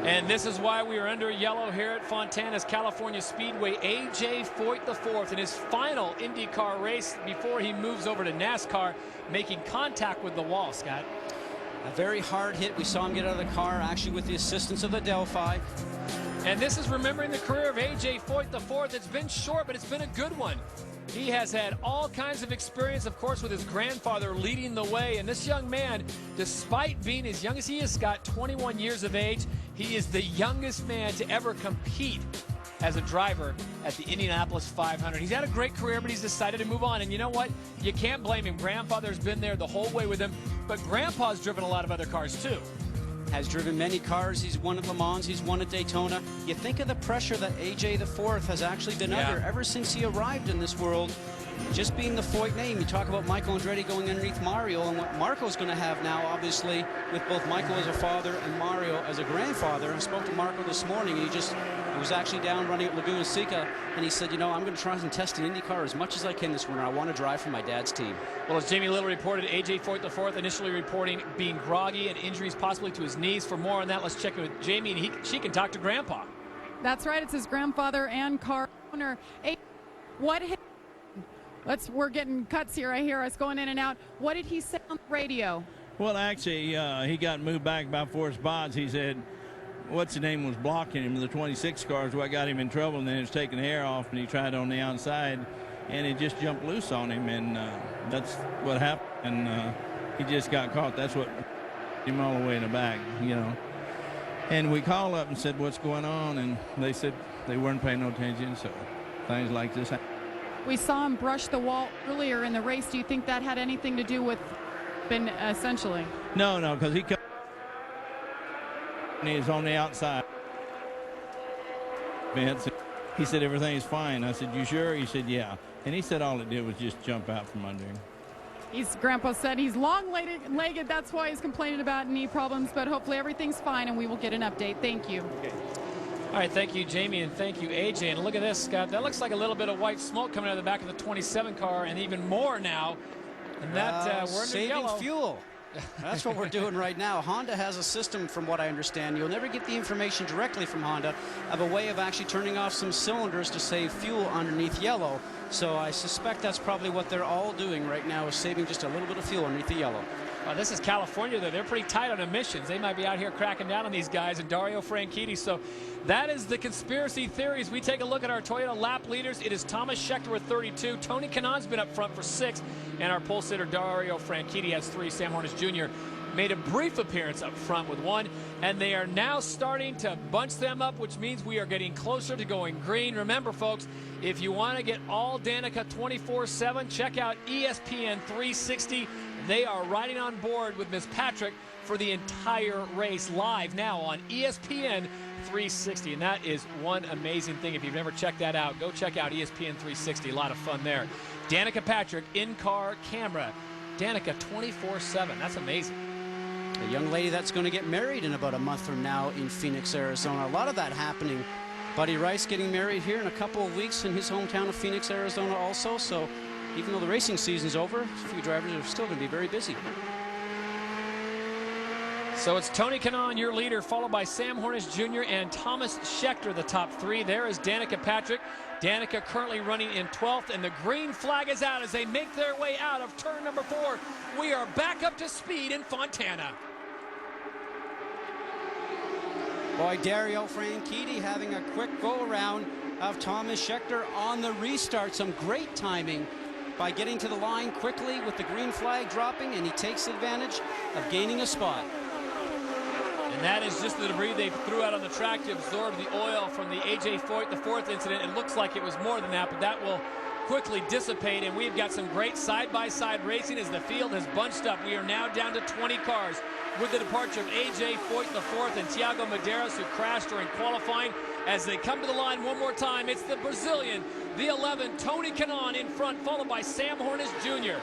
And this is why we are under yellow here at Fontana's California Speedway. AJ Foyt IV in his final IndyCar race before he moves over to NASCAR, making contact with the wall, Scott. A very hard hit. We saw him get out of the car, actually with the assistance of the Delphi. And this is remembering the career of AJ Foyt IV. It's been short, but it's been a good one. He has had all kinds of experience, of course, with his grandfather leading the way. And this young man, despite being as young as he is, Scott, 21 years of age, he is the youngest man to ever compete as a driver at the Indianapolis 500. He's had a great career, but he's decided to move on. And you know what? You can't blame him. Grandfather's been there the whole way with him, but Grandpa's driven a lot of other cars too. Has driven many cars. He's won at Le Mans. He's won at Daytona. You think of the pressure that AJ IV has actually been under ever since he arrived in this world. Just being the Foyt name, you talk about Michael Andretti going underneath Mario, and what Marco's going to have now, obviously, with both Michael as a father and Mario as a grandfather. I spoke to Marco this morning, and he was actually down running at Laguna Seca, and he said, you know, I'm going to try and test an IndyCar as much as I can this winter. I want to drive for my dad's team. Well, as Jamie Little reported, AJ Foyt IV initially reporting being groggy and injuries possibly to his knees. For more on that, let's check in with Jamie, and she can talk to Grandpa. That's right. It's his grandfather and car owner. We're getting cuts here. I hear us going in and out. What did he say on the radio? Well, actually, he got moved back about 4 spots. He said, what's the name was blocking him, the 26 cars, what got him in trouble, and then he was taking the air off, and he tried on the outside, and it just jumped loose on him, and that's what happened, and he just got caught. That's what him all the way in the back, you know. And we called up and said, what's going on? And they said they weren't paying no attention, so things like this happen. We saw him brush the wall earlier in the race. Do you think that had anything to do with been essentially. No, because he is on the outside. Vince, he said everything's fine. I said, you sure? He said, yeah. And he said all it did was just jump out from under him. Grandpa said he's long-legged. That's why he's complaining about knee problems, but hopefully everything's fine and we will get an update. Thank you. Okay. All right, thank you, Jamie, and thank you, AJ. And look at this, Scott. That looks like a little bit of white smoke coming out of the back of the 27 car, and even more now. And that we're in saving yellow. Fuel. That's what we're doing right now. Honda has a system, from what I understand. You'll never get the information directly from Honda of a way of actually turning off some cylinders to save fuel underneath yellow. So I suspect that's probably what they're all doing right now, is saving just a little bit of fuel underneath the yellow. This is California, though. They're pretty tight on emissions. They might be out here cracking down on these guys, and Dario Franchitti. So that is the conspiracy theories. We take a look at our Toyota lap leaders. It is Thomas Scheckter with 32. Tony Kanaan's been up front for 6. And our pole sitter, Dario Franchitti, has 3. Sam Hornish Jr. made a brief appearance up front with 1. And they are now starting to bunch them up, which means we are getting closer to going green. Remember, folks, if you want to get all Danica 24/7, check out ESPN 360. They are riding on board with Ms. Patrick for the entire race live now on ESPN 360. And that is one amazing thing. If you've never checked that out, go check out ESPN 360. A lot of fun there. Danica Patrick, in-car camera. Danica 24/7. That's amazing. A young lady that's going to get married in about a month from now in Phoenix, Arizona. A lot of that happening. Buddy Rice getting married here in a couple of weeks in his hometown of Phoenix, Arizona also. So even though the racing season's over, a few drivers are still going to be very busy. So it's Tony Kanaan, your leader, followed by Sam Hornish Jr. and Thomas Scheckter, the top 3. There is Danica Patrick. Danica currently running in 12th, and the green flag is out as they make their way out of turn number 4. We are back up to speed in Fontana. Boy, Dario Franchitti having a quick go-around of Thomas Scheckter on the restart. Some great timing by getting to the line quickly with the green flag dropping, and he takes advantage of gaining a spot. And that is just the debris they threw out on the track to absorb the oil from the A.J. Foyt IV incident. It looks like it was more than that, but that will quickly dissipate, and we've got some great side-by-side racing as the field has bunched up. We are now down to 20 cars with the departure of A.J. Foyt IV and Thiago Medeiros, who crashed during qualifying. As they come to the line one more time, it's the Brazilian, the 11, Tony Kanaan in front, followed by Sam Hornish Jr.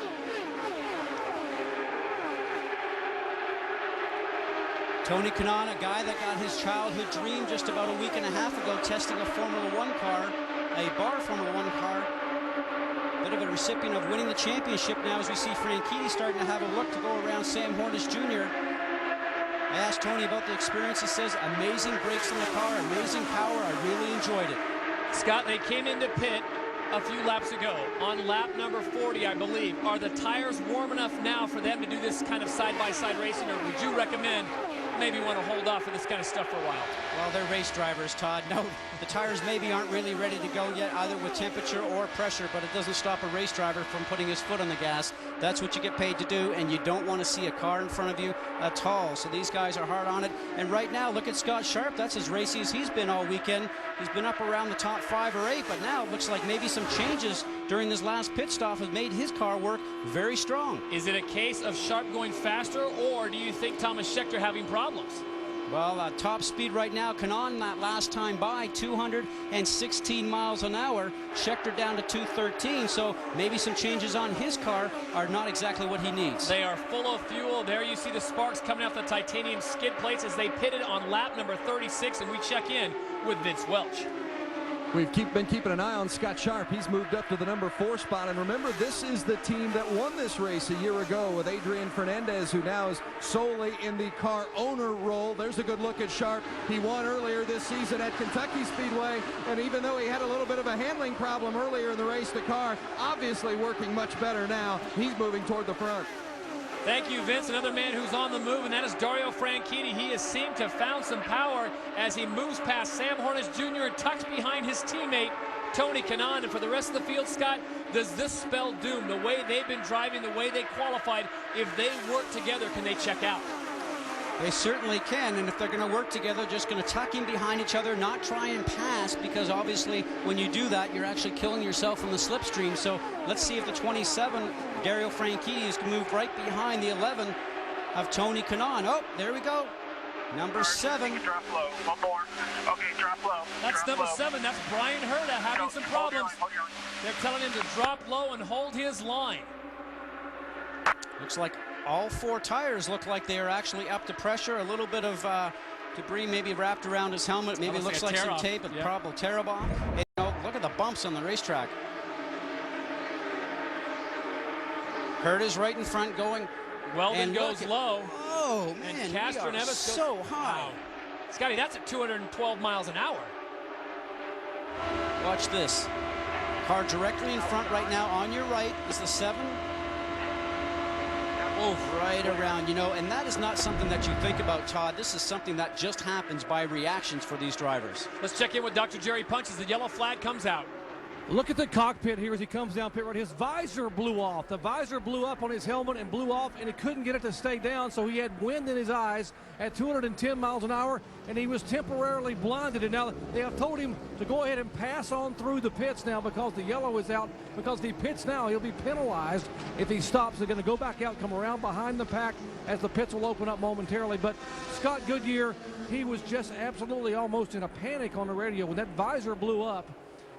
Tony Kanaan, a guy that got his childhood dream just about a week and a half ago, testing a Formula One car, a bar Formula One car. Bit of a recipient of winning the championship now, as we see Franchitti starting to have a look to go around Sam Hornish Jr. I asked Tony about the experience. He says amazing brakes in the car, amazing power. I really enjoyed it. Scott, they came into pit a few laps ago on lap number 40, I believe. Are the tires warm enough now for them to do this kind of side-by-side racing, or would you recommend maybe want to hold off for this kind of stuff for a while? Well, they're race drivers, Todd. No, the tires maybe aren't really ready to go yet, either with temperature or pressure, but it doesn't stop a race driver from putting his foot on the gas. That's what you get paid to do, and you don't want to see a car in front of you at all. So these guys are hard on it. And right now, look at Scott Sharp. That's as racy as he's been all weekend. He's been up around the top 5 or 8, but now it looks like maybe some changes during this last pit stop has made his car work very strong. Is it a case of Sharp going faster, or do you think Thomas Scheckter having problems? Well, top speed right now, Kanaan that last time by, 216 miles an hour. Scheckter down to 213, so maybe some changes on his car are not exactly what he needs. They are full of fuel. There you see the sparks coming off the titanium skid plates as they pitted on lap number 36, and we check in with Vince Welch. We've been keeping an eye on Scott Sharp. He's moved up to the number 4 spot. And remember, this is the team that won this race a year ago with Adrian Fernandez, who now is solely in the car owner role. There's a good look at Sharp. He won earlier this season at Kentucky Speedway. And even though he had a little bit of a handling problem earlier in the race, the car obviously working much better now. He's moving toward the front. Thank you, Vince. Another man who's on the move, and that is Dario Franchitti. He has seemed to have found some power as he moves past Sam Hornish Jr. and tucks behind his teammate, Tony Kanaan. And for the rest of the field, Scott, does this spell doom? The way they've been driving, the way they qualified, if they work together, can they check out? They certainly can, and if they're going to work together, just going to tuck in behind each other, not try and pass, because obviously when you do that, you're actually killing yourself in the slipstream. So let's see if the 27, Dario Franchitti, is going to move right behind the 11 of Tony Kanaan. Oh, there we go. Number 7. Drop low. One more. Okay, drop low. That's drop number low. 7. That's Brian Herta having some problems. Hold your line. They're telling him to drop low and hold his line. Looks like all 4 tires look like they are actually up to pressure. A little bit of debris maybe wrapped around his helmet. Maybe it looks like some tape, but probably tear off. You know, look at the bumps on the racetrack. Herta's right in front going. Weldon goes low. Oh, man, and we are Castroneves goes so high. Wow. Scotty, that's at 212 miles an hour. Watch this. Car directly in front right now. On your right is the 7. Oh, right around, you know, and that is not something that you think about, Todd. This is something that just happens by reactions for these drivers. Let's check in with Dr. Jerry Punch as the yellow flag comes out. Look at the cockpit here as he comes down pit road. His visor blew off. The visor blew up on his helmet and blew off, and he couldn't get it to stay down, so he had wind in his eyes at 210 miles an hour, and he was temporarily blinded. And now they have told him to go ahead and pass on through the pits now because the yellow is out. Because if he pits now, he'll be penalized if he stops. They're going to go back out, come around behind the pack as the pits will open up momentarily. But Scott Goodyear, he was just absolutely almost in a panic on the radio when that visor blew up.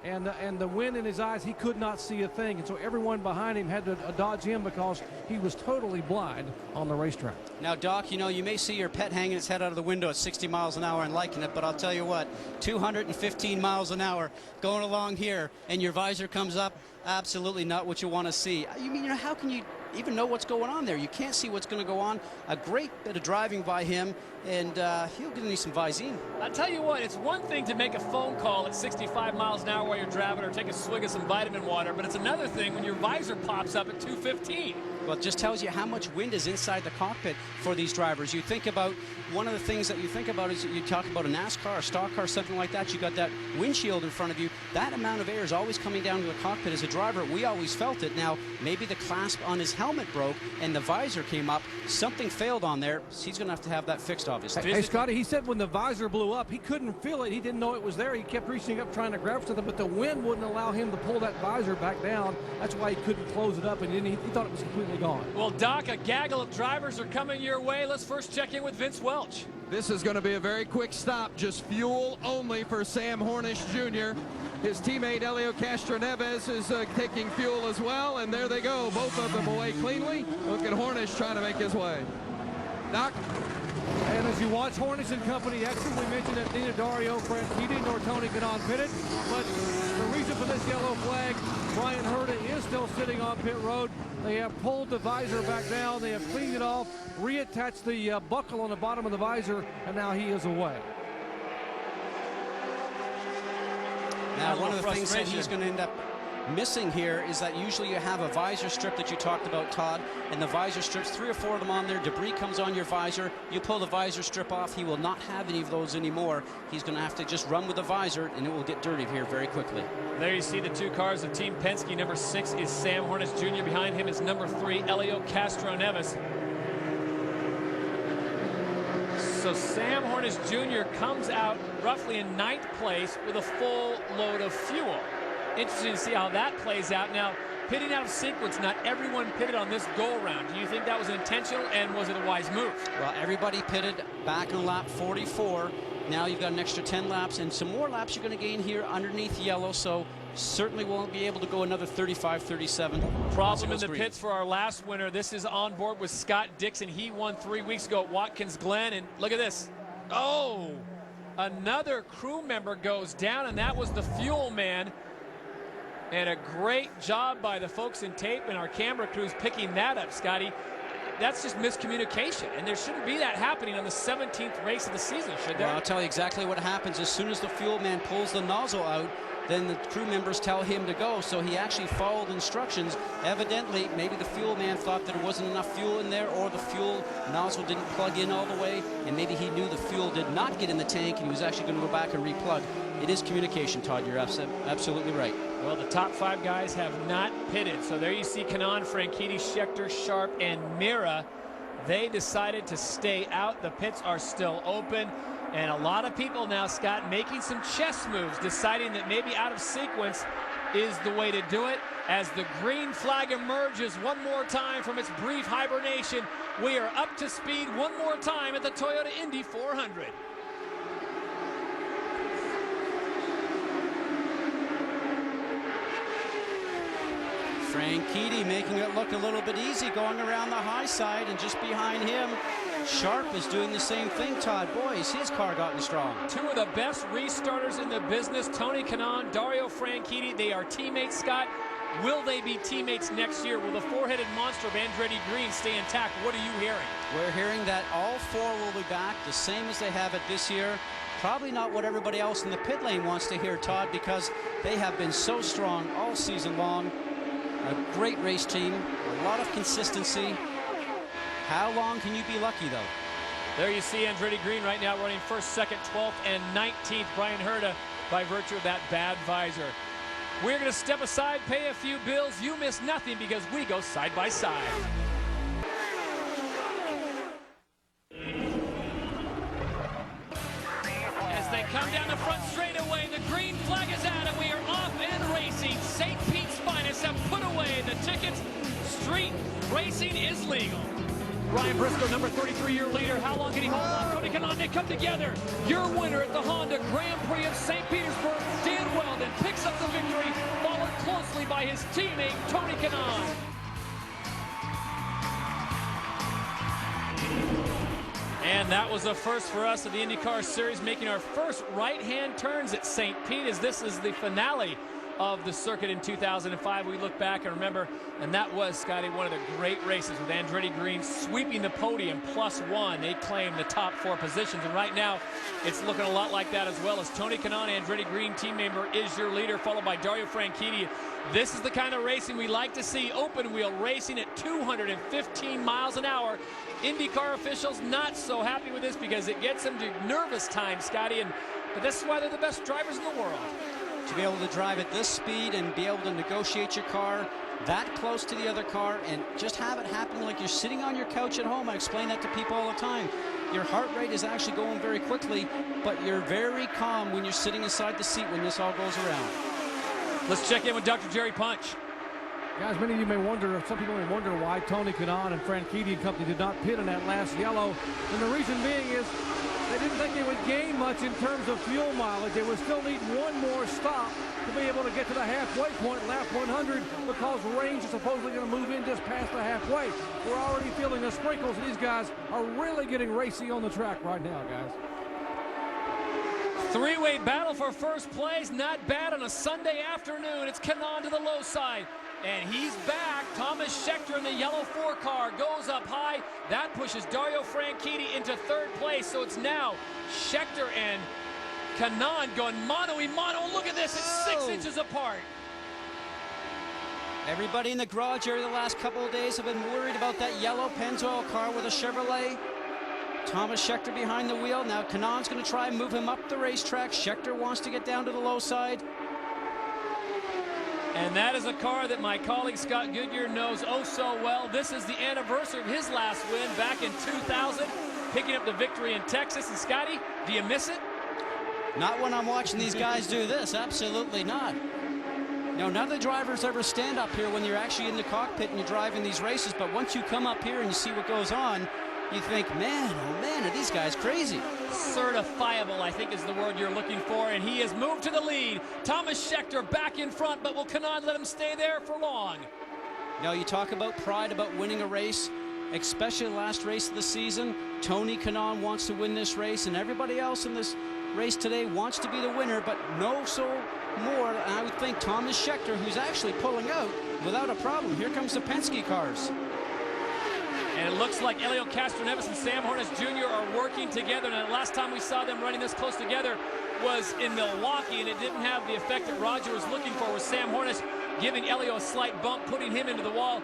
And the wind in his eyes, he could not see a thing. And so everyone behind him had to dodge him because he was totally blind on the racetrack. Now, Doc, you know, you may see your pet hanging its head out of the window at 60 miles an hour and liking it, but I'll tell you what, 215 miles an hour going along here and your visor comes up, absolutely not what you want to see. You mean, you know, how can you even know what's going on there? You can't see what's going to go on. A great bit of driving by him, and he'll give me some Visine. I'll tell you what, it's one thing to make a phone call at 65 miles an hour while you're driving or take a swig of some vitamin water, but it's another thing when your visor pops up at 215. Well, it just tells you how much wind is inside the cockpit for these drivers. You think about, one of the things that you think about is you talk about a NASCAR, a stock car, something like that. You got that windshield in front of you. That amount of air is always coming down to the cockpit. As a driver, we always felt it. Now, maybe the clasp on his helmet broke and the visor came up. Something failed on there. He's going to have that fixed, obviously. Hey, Scotty, he said when the visor blew up, he couldn't feel it. He didn't know it was there. He kept reaching up trying to grab something, but the wind wouldn't allow him to pull that visor back down. That's why he couldn't close it up, and he thought it was completely gone. Well, Doc, a gaggle of drivers are coming your way. Let's first check in with Vince Welch. This is going to be a very quick stop, just fuel only for Sam Hornish Jr. His teammate Helio Castroneves is taking fuel as well, and there they go, both of them away cleanly. Look at Hornish trying to make his way. Doc? And as you watch Hornish and company, actually we mentioned that neither Dario Franchitti nor Tony Kanaan pitted, but the reason for this yellow flag, Brian Herta is still sitting on pit road. They have pulled the visor back down, they have cleaned it off, reattached the buckle on the bottom of the visor, and now he is away. Now, one of the things that he's going to end up missing here is that usually you have a visor strip that you talked about, Todd, and the visor strips, 3 or 4 of them on there. Debris comes on your visor. You pull the visor strip off. He will not have any of those anymore. He's going to have to just run with the visor, and it will get dirty here very quickly. There you see the 2 cars of Team Penske. Number 6 is Sam Hornish Jr. Behind him is number 3, Helio Castroneves. So Sam Hornish Jr. comes out roughly in 9th place with a full load of fuel. Interesting to see how that plays out. Now, pitting out of sequence, not everyone pitted on this go-around. Do you think that was intentional, and was it a wise move? Well, everybody pitted back on lap 44. Now you've got an extra 10 laps, and some more laps you're going to gain here underneath yellow, so certainly won't be able to go another 35, 37. Problem in the pits for our last winner. This is on board with Scott Dixon. He won 3 weeks ago at Watkins Glen, and look at this. Oh, another crew member goes down, and that was the fuel man. And a great job by the folks in tape and our camera crews picking that up, Scotty. That's just miscommunication, and there shouldn't be that happening on the 17th race of the season, should there? Well, I'll tell you exactly what happens. As soon as the fuel man pulls the nozzle out, then the crew members tell him to go, so he actually followed instructions. Evidently, maybe the fuel man thought that there wasn't enough fuel in there, or the fuel nozzle didn't plug in all the way, and maybe he knew the fuel did not get in the tank, and he was actually going to go back and replug. It is communication, Todd. You're absolutely right. Well, the top 5 guys have not pitted. So there you see Kanaan, Franchitti, Scheckter, Sharp, and Mira. they decided to stay out. The pits are still open. And a lot of people now, Scott, making some chess moves, deciding that maybe out of sequence is the way to do it. As the green flag emerges one more time from its brief hibernation, we are up to speed one more time at the Toyota Indy 400. Franchitti making it look a little bit easy going around the high side, and just behind him, Sharp is doing the same thing, Todd. Boy, has his car gotten strong. Two of the best restarters in the business, Tony Kanaan, Dario Franchitti. They are teammates, Scott. Will they be teammates next year? Will the four-headed monster of Andretti Green stay intact? What are you hearing? We're hearing that all four will be back, the same as they have it this year. Probably not what everybody else in the pit lane wants to hear, Todd, because they have been so strong all season long. A great race team, a lot of consistency. How long can you be lucky, though? There you see Andretti Green right now running first, second, 12th, and 19th. Brian Herta by virtue of that bad visor. We're going to step aside, pay a few bills. You miss nothing because we go side by side. As they come down the front straightaway, the green flag is out and we are off and racing. St. Pete's finest have put away the tickets. Street racing is legal. Ryan Briscoe, number 33-year leader. How long can he hold on? Tony Kanaan, they come together. Your winner at the Honda Grand Prix of St. Petersburg, Dan Weldon, picks up the victory, followed closely by his teammate, Tony Kanaan. And that was a first for us of the IndyCar Series, making our first right-hand turns at St. Pete, as this is the finale of the circuit in 2005. We look back and remember, and that was, Scotty, one of the great races with Andretti Green sweeping the podium +1. They claimed the top 4 positions, and right now it's looking a lot like that as well, as Tony Kanaan, Andretti Green team member, is your leader, followed by Dario Franchitti. This is the kind of racing we like to see, open wheel racing at 215 miles an hour. IndyCar officials not so happy with this because it gets them to nervous time, Scotty, but this is why they're the best drivers in the world. To be able to drive at this speed and be able to negotiate your car that close to the other car and just have it happen like you're sitting on your couch at home. I explain that to people all the time. Your heart rate is actually going very quickly, but you're very calm when you're sitting inside the seat when this all goes around. Let's check in with Dr. Jerry Punch. Guys, many of you may wonder, some people may wonder why Tony Kanaan and Franchitti and company did not pit in that last yellow. And the reason being is they didn't think they would gain much in terms of fuel mileage. They would still need one more stop to be able to get to the halfway point, lap 100, because range is supposedly going to move in just past the halfway. We're already feeling the sprinkles. These guys are really getting racy on the track right now, guys. Three-way battle for first place. Not bad on a Sunday afternoon. It's Kanaan to the low side. And he's back. Thomas Scheckter in the yellow 4 car goes up high. That pushes Dario Franchitti into third place. So it's now Scheckter and Kanaan going mano-a-mano. Look at this. It's 6 inches apart. Everybody in the garage area the last couple of days have been worried about that yellow Pennzoil car with a Chevrolet. Thomas Scheckter behind the wheel. Now Kanaan's going to try and move him up the racetrack. Scheckter wants to get down to the low side. And that is a car that my colleague Scott Goodyear knows oh so well. This is the anniversary of his last win back in 2000, picking up the victory in Texas. And Scotty, do you miss it? Not when I'm watching these guys do this. Absolutely not. Now, none of the drivers ever stand up here when you're actually in the cockpit and you're driving these races. But once you come up here and you see what goes on, you think, man, oh man, are these guys crazy? Certifiable, I think, is the word you're looking for, and he has moved to the lead. Thomas Scheckter back in front, but will Kanaan let him stay there for long? Now, you talk about pride, about winning a race, especially the last race of the season. Tony Kanaan wants to win this race, and everybody else in this race today wants to be the winner, but no so more, I would think, Thomas Scheckter, who's actually pulling out without a problem. Here comes the Penske cars. And it looks like Elio Castroneves and Sam Hornish Jr. are working together. And the last time we saw them running this close together was in Milwaukee, and it didn't have the effect that Roger was looking for, with Sam Hornish giving Elio a slight bump, putting him into the wall.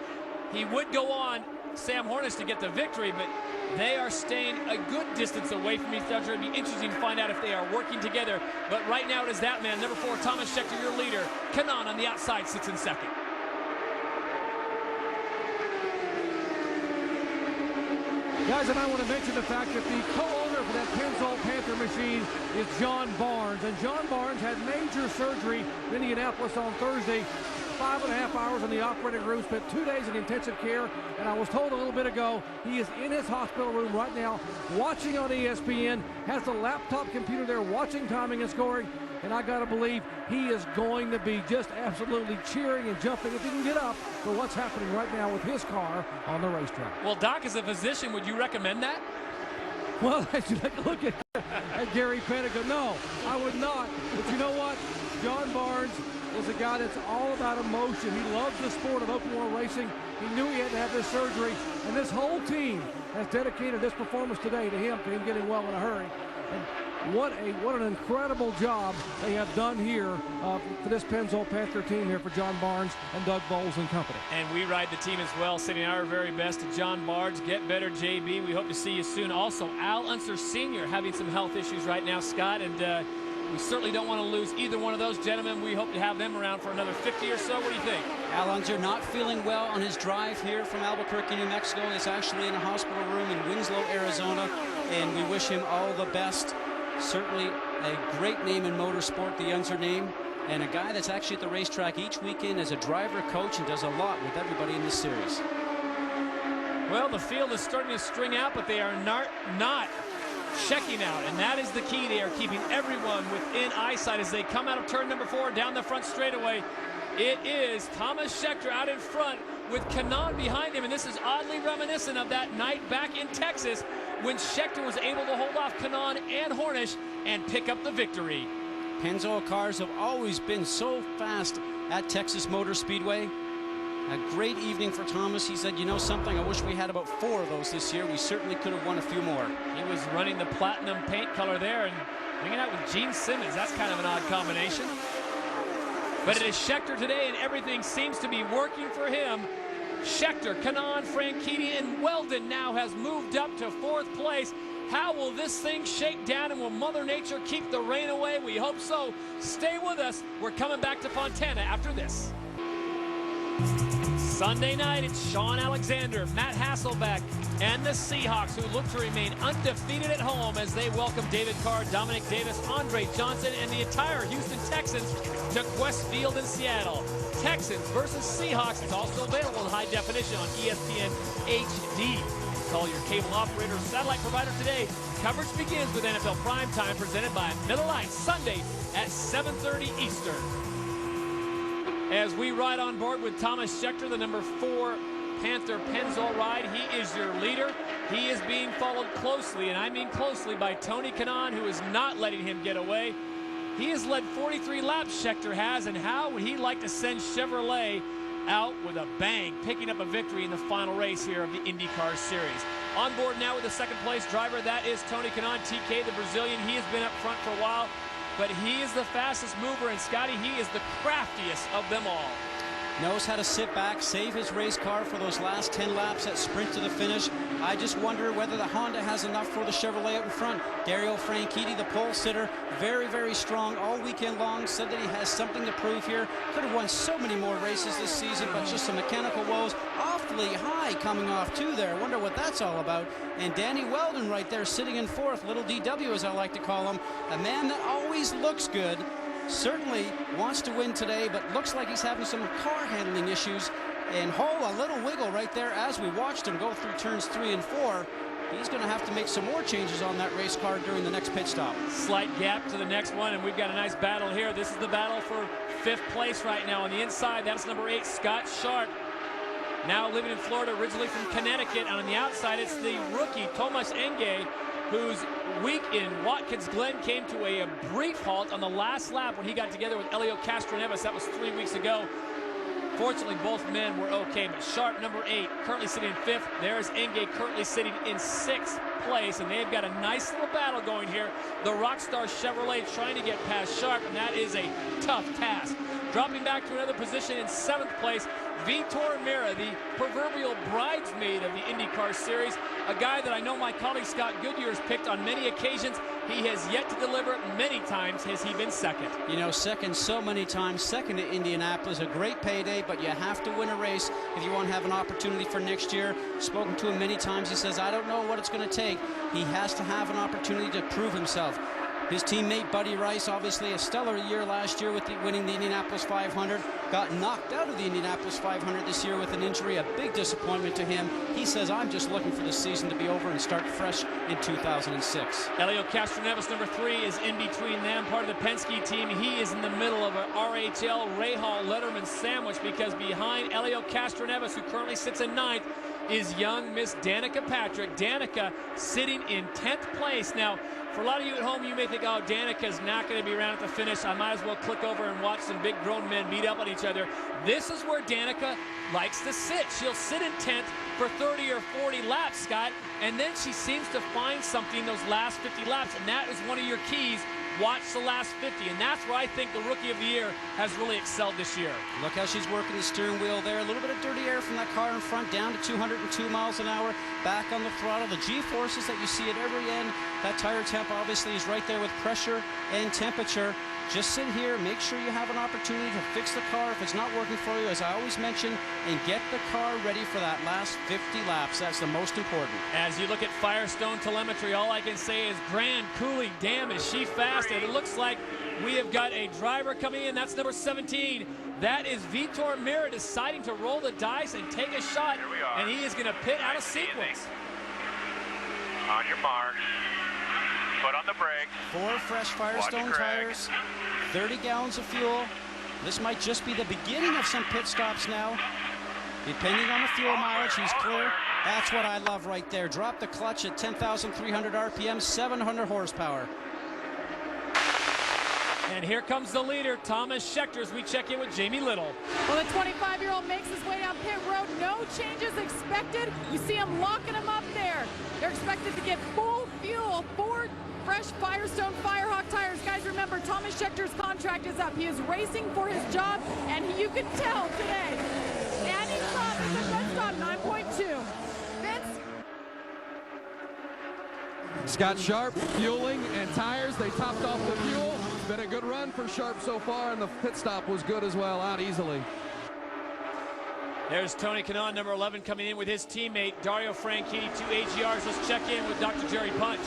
He would go on, Sam Hornish, to get the victory, but they are staying a good distance away from each other. It'd be interesting to find out if they are working together. But right now it is that man, number 4, Thomas Scheckter, your leader. Kanaan on the outside sits in second. Guys, and I want to mention the fact that the co-owner for that Penske Panther machine is John Barnes. And John Barnes had major surgery in Indianapolis on Thursday. 5.5 hours in the operating room, spent 2 days in intensive care, and I was told a little bit ago he is in his hospital room right now watching on ESPN, has the laptop computer there watching timing and scoring, and I gotta believe he is going to be just absolutely cheering and jumping if he can get up for what's happening right now with his car on the racetrack. Well, Doc, as a physician, would you recommend that? Well, as you take a look at Gary Panico, no, I would not. But you know what? John Barnes is a guy that's all about emotion. He loves the sport of open wheel racing. He knew he had to have this surgery, and this whole team has dedicated this performance today to him getting well in a hurry. And what an incredible job they have done here for this Penske Panther team here for John Barnes and Doug Bowles and company. And we ride the team as well, sending our very best to John Barnes. Get better, JB. We hope to see you soon. Also, Al Unser Sr. having some health issues right now, Scott, and we certainly don't want to lose either one of those gentlemen. We hope to have them around for another 50 or so. What do you think? Al Unser not feeling well on his drive here from Albuquerque, New Mexico. He's actually in a hospital room in Winslow, Arizona, and we wish him all the best. Certainly a great name in motorsport, the Unser name, and a guy that's actually at the racetrack each weekend as a driver, coach, and does a lot with everybody in this series. Well, the field is starting to string out, but they are not checking out, and that is the key. They are keeping everyone within eyesight as they come out of turn number 4 down the front straightaway. It is Thomas Scheckter out in front with Kanaan behind him, and this is oddly reminiscent of that night back in Texas when Scheckter was able to hold off Kanaan and Hornish and pick up the victory. Penske cars have always been so fast at Texas Motor Speedway. A great evening for Thomas. He said, you know something, I wish we had about 4 of those this year. We certainly could have won a few more. He was running the platinum paint color there and hanging out with Gene Simmons. That's kind of an odd combination. But it is Scheckter today, and everything seems to be working for him. Scheckter, Kanaan, Franchitti, and Weldon now has moved up to 4th place. How will this thing shake down, and will Mother Nature keep the rain away? We hope so. Stay with us. We're coming back to Fontana after this. Sunday night, it's Sean Alexander, Matt Hasselbeck, and the Seahawks, who look to remain undefeated at home as they welcome David Carr, Dominic Davis, Andre Johnson, and the entire Houston Texans to Quest Field in Seattle. Texans versus Seahawks is also available in high definition on ESPN HD. Call your cable operator or satellite provider today. Coverage begins with NFL Primetime, presented by Miller Lite, Sunday at 7:30 Eastern. As we ride on board with Thomas Scheckter, the number 4 Panther Penske ride, he is your leader. He is being followed closely, and I mean closely, by Tony Kanaan, who is not letting him get away. He has led 43 laps, Scheckter has, and how would he like to send Chevrolet out with a bang, picking up a victory in the final race here of the IndyCar Series. On board now with the 2nd place driver, that is Tony Kanaan, TK, the Brazilian. He has been up front for a while, but he is the fastest mover, and Scotty, he is the craftiest of them all. Knows how to sit back, save his race car for those last 10 laps, that sprint to the finish. I just wonder whether the Honda has enough for the Chevrolet out in front. Dario Franchitti, the pole sitter, very, very strong all weekend long, said that he has something to prove here. Could have won so many more races this season, but just some mechanical woes. Awfully high coming off too there. I wonder what that's all about. And Danny Weldon right there sitting in 4th, little DW as I like to call him. A man that always looks good. Certainly wants to win today, but looks like he's having some car handling issues. And a little wiggle right there as we watched him go through turns 3 and 4. He's going to have to make some more changes on that race car during the next pit stop. Slight gap to the next one, and we've got a nice battle here. This is the battle for 5th place right now. On the inside, that's number 8, Scott Sharp. Now living in Florida, originally from Connecticut. And on the outside, it's the rookie, Tomas Enge, whose week in Watkins Glen came to a brief halt on the last lap when he got together with Elio Castroneves. That was 3 weeks ago. Fortunately, both men were okay, but Sharp, number 8, currently sitting in 5th. There's Enge currently sitting in 6th place, and they've got a nice little battle going here. The Rockstar Chevrolet trying to get past Sharp, and that is a tough task. Dropping back to another position in 7th place, Vitor Meira, the proverbial bridesmaid of the IndyCar Series, a guy that I know my colleague Scott Goodyear has picked on many occasions. He has yet to deliver. Many times has he been second. You know, second so many times. Second to Indianapolis, a great payday, but you have to win a race if you want to have an opportunity for next year. Spoken to him many times. He says, I don't know what it's going to take. He has to have an opportunity to prove himself. His teammate Buddy Rice, obviously a stellar year last year with winning the Indianapolis 500, got knocked out of the Indianapolis 500 this year with an injury, a big disappointment to him. He says, I'm just looking for the season to be over and start fresh in 2006. Elio Castroneves, number 3, is in between them, part of the Penske team. He is in the middle of an RHL Rahal Letterman sandwich because behind Elio Castroneves, who currently sits in 9th, is young Miss Danica Patrick. Danica sitting in 10th place. Now, for a lot of you at home, you may think, oh, Danica's not going to be around at the finish. I might as well click over and watch some big grown men beat up on each other. This is where Danica likes to sit. She'll sit in 10th for 30 or 40 laps, Scott, and then she seems to find something those last 50 laps, and that is one of your keys. Watch the last 50, and that's where I think the Rookie of the Year has really excelled this year. Look how she's working the steering wheel there. A little bit of dirty air from that car in front, down to 202 miles an hour, back on the throttle. The G-forces that you see at every end, that tire temp obviously is right there with pressure and temperature. Just sit here, make sure you have an opportunity to fix the car if it's not working for you, as I always mention, and get the car ready for that last 50 laps. That's the most important. As you look at Firestone telemetry, all I can say is Grand Coulee, damn, is she fast. And it looks like we have got a driver coming in. That's number 17. That is Vitor Meira deciding to roll the dice and take a shot. And he is going to pit out of sequence. On your mark. Foot on the brake. 4 fresh Firestone tires, 30 gallons of fuel. This might just be the beginning of some pit stops now. Depending on the fuel mileage, he's clear. That's what I love right there. Drop the clutch at 10,300 RPM, 700 horsepower. And here comes the leader, Thomas Schechter, as we check in with Jamie Little. Well, the 25-year-old makes his way down pit road. No changes expected. You see him locking him up there. They're expected to get full fuel, 4 fresh Firestone Firehawk tires. Guys, remember, Thomas Schechter's contract is up. He is racing for his job, and you can tell today. Andy Club is at red stop, 9.2. Vince? Scott Sharp, fueling and tires. They topped off the fuel. It's been a good run for Sharp so far, and the pit stop was good as well, out easily. There's Tony Kanaan, number 11, coming in with his teammate, Dario Franchitti, 2 AGRs. Let's check in with Dr. Jerry Punch.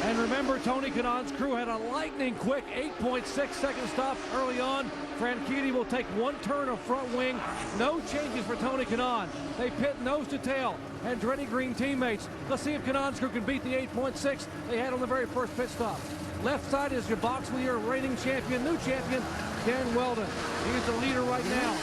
And remember, Tony Kanaan's crew had a lightning quick 8.6-second stop early on. Franchitti will take 1 turn of front wing. No changes for Tony Kanaan. They pit nose to tail. Andretti Green teammates. Let's see if Kanaan's crew can beat the 8.6 they had on the very first pit stop. Left side is your box leader, reigning champion, new champion, Dan Weldon. He's the leader right now.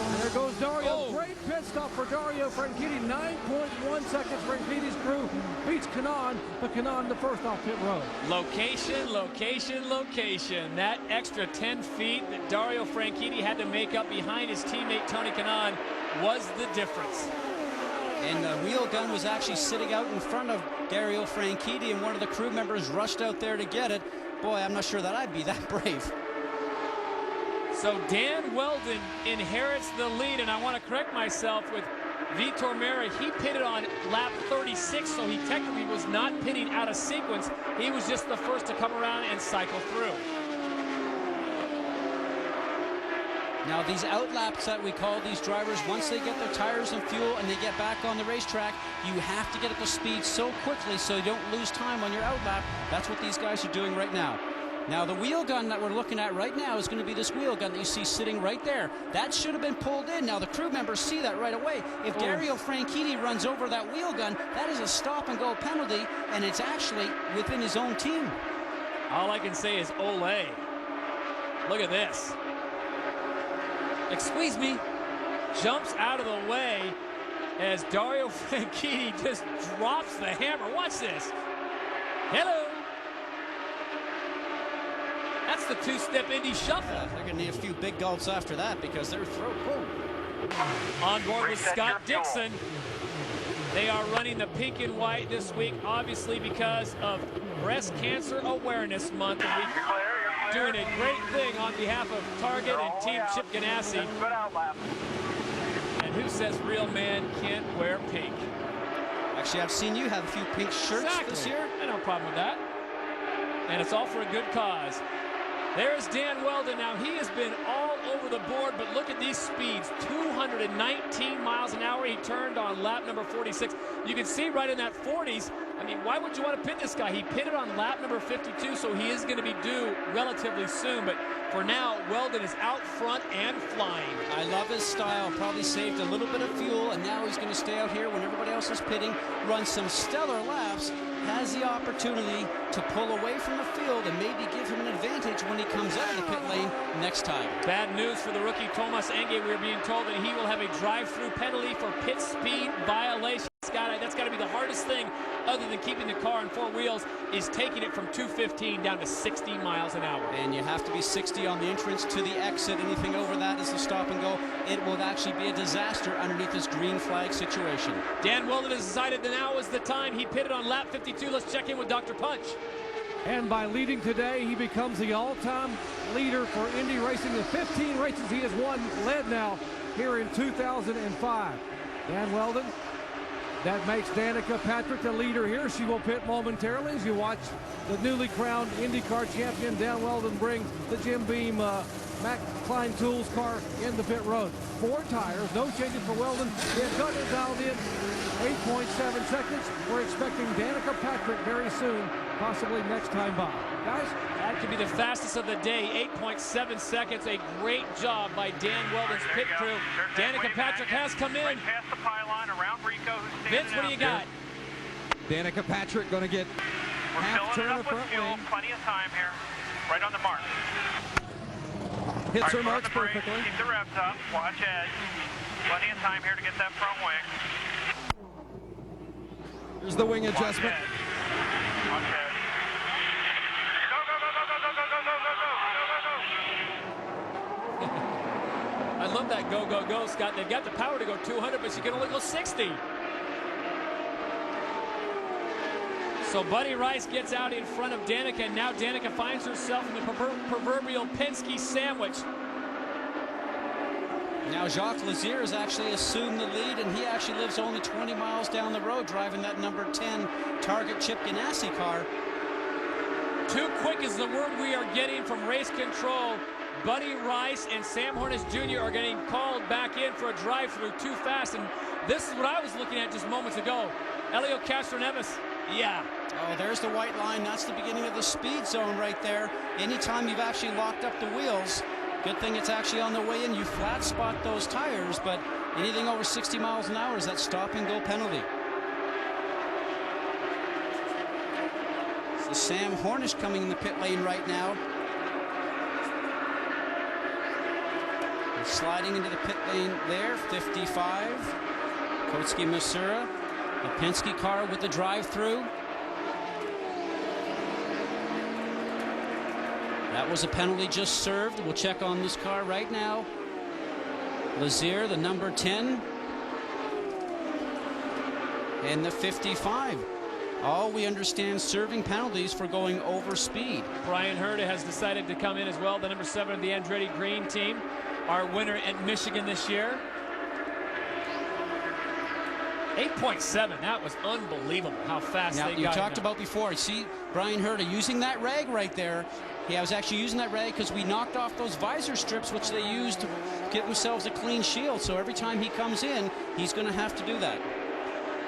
And there goes Dario. Oh. Great pit stop for Dario Franchitti. 9.1 seconds. Franchitti's crew beats Kanaan, but Kanaan the first off pit road. Location, location, location. That extra 10 feet that Dario Franchitti had to make up behind his teammate Tony Kanaan was the difference. And the wheel gun was actually sitting out in front of Dario Franchitti, and one of the crew members rushed out there to get it. Boy, I'm not sure that I'd be that brave. So Dan Weldon inherits the lead, and I want to correct myself with Vitor Meira. He pitted on lap 36, so he technically was not pitting out of sequence. He was just the first to come around and cycle through. Now, these outlaps that we call these drivers, once they get their tires and fuel and they get back on the racetrack, you have to get up to speed so quickly so you don't lose time on your outlap. That's what these guys are doing right now. Now, the wheel gun that we're looking at right now is going to be this wheel gun that you see sitting right there. That should have been pulled in. Now, the crew members see that right away. If Dario Franchitti runs over that wheel gun, that is a stop-and-go penalty, and it's actually within his own team. All I can say is Olay. Look at this. Excuse me. Jumps out of the way as Dario Franchitti just drops the hammer. Watch this. Hello. That's the two-step Indy shuffle. They're going to need a few big gulps after that because they're On board with Scott Dixon. They are running the pink and white this week, obviously because of Breast Cancer Awareness Month. And we're doing a great thing on behalf of Target and Team Chip Ganassi. who says real man can't wear pink? Actually, I've seen you have a few pink shirts this year. I no problem with that. And it's all for a good cause. There's Dan Weldon. Now, he has been all over the board, but look at these speeds. 219 miles an hour. He turned on lap number 46. You can see right in that 40s. I mean, why would you want to pit this guy? He pitted on lap number 52, so he is going to be due relatively soon. But for now, Weldon is out front and flying. I love his style. Probably saved a little bit of fuel, and now he's going to stay out here when everybody else is pitting, run some stellar laps, has the opportunity to pull away from the field and maybe give him an advantage when he comes out of the pit lane next time. Bad news for the rookie Tomas Enge. We're being told that he will have a drive-through penalty for pit speed violation. That's got to be the hardest thing, other than keeping the car on four wheels, is taking it from 215 down to 60 miles an hour. And you have to be 60 on the entrance to the exit. Anything over that is a stop and go. It will actually be a disaster underneath this green flag situation. Dan Weldon has decided that now is the time. He pitted on lap 52. Let's check in with Dr. Punch. And by leading today, he becomes the all-time leader for Indy racing. The 15 races he has led now here in 2005. Dan Weldon. That makes Danica Patrick the leader here. She will pit momentarily as you watch the newly crowned IndyCar champion Dan Weldon bring the Jim Beam Mac Klein Tools car in the pit road. 4 tires, no changes for Weldon. They have got it dialed in. 8.7 seconds. We're expecting Danica Patrick very soon, possibly next time by. Guys? That could be the fastest of the day. 8.7 seconds. A great job by Dan Weldon's pit crew. Danica Patrick has come in. Right past the pylon around Rico, who's Vince, what do you got? Danica Patrick going to get half turn of front wing. Plenty of time here. Right on the mark. Hits her marks perfectly. Keep the revs up. Watch edge. Plenty of time here to get that front wing. Here's the wing adjustment. Watch edge. Go, go, go, go, go, go, go, go, go, go, go, go. I love that go, go, go, Scott. They've got the power to go 200, but she can only go 60. So Buddy Rice gets out in front of Danica, and now Danica finds herself in the proverbial Penske sandwich. Now Jacques Lazier has actually assumed the lead, and he actually lives only 20 miles down the road driving that number 10 Target Chip Ganassi car. Too quick is the word we are getting from race control. Buddy Rice and Sam Hornish Jr. are getting called back in for a drive-through too fast, and this is what I was looking at just moments ago. Elio Castroneves, yeah. Oh, there's the white line. That's the beginning of the speed zone right there. Anytime you've actually locked up the wheels, good thing it's actually on the way in. You flat spot those tires, but anything over 60 miles an hour is that stop and go penalty. So Sam Hornish coming in the pit lane right now. He's sliding into the pit lane there, 55. Kotsky Masura, the Penske car with the drive-through. That was a penalty just served. We'll check on this car right now. Lazier, the number 10. And the 55. All we understand serving penalties for going over speed. Brian Herta has decided to come in as well, the number 7 of the Andretti Green team. Our winner at Michigan this year. 8.7, that was unbelievable how fast they got. You talked about before, see Brian Herta using that rag right there. He was actually using that rag because we knocked off those visor strips, which they used to get themselves a clean shield. So every time he comes in, he's going to have to do that.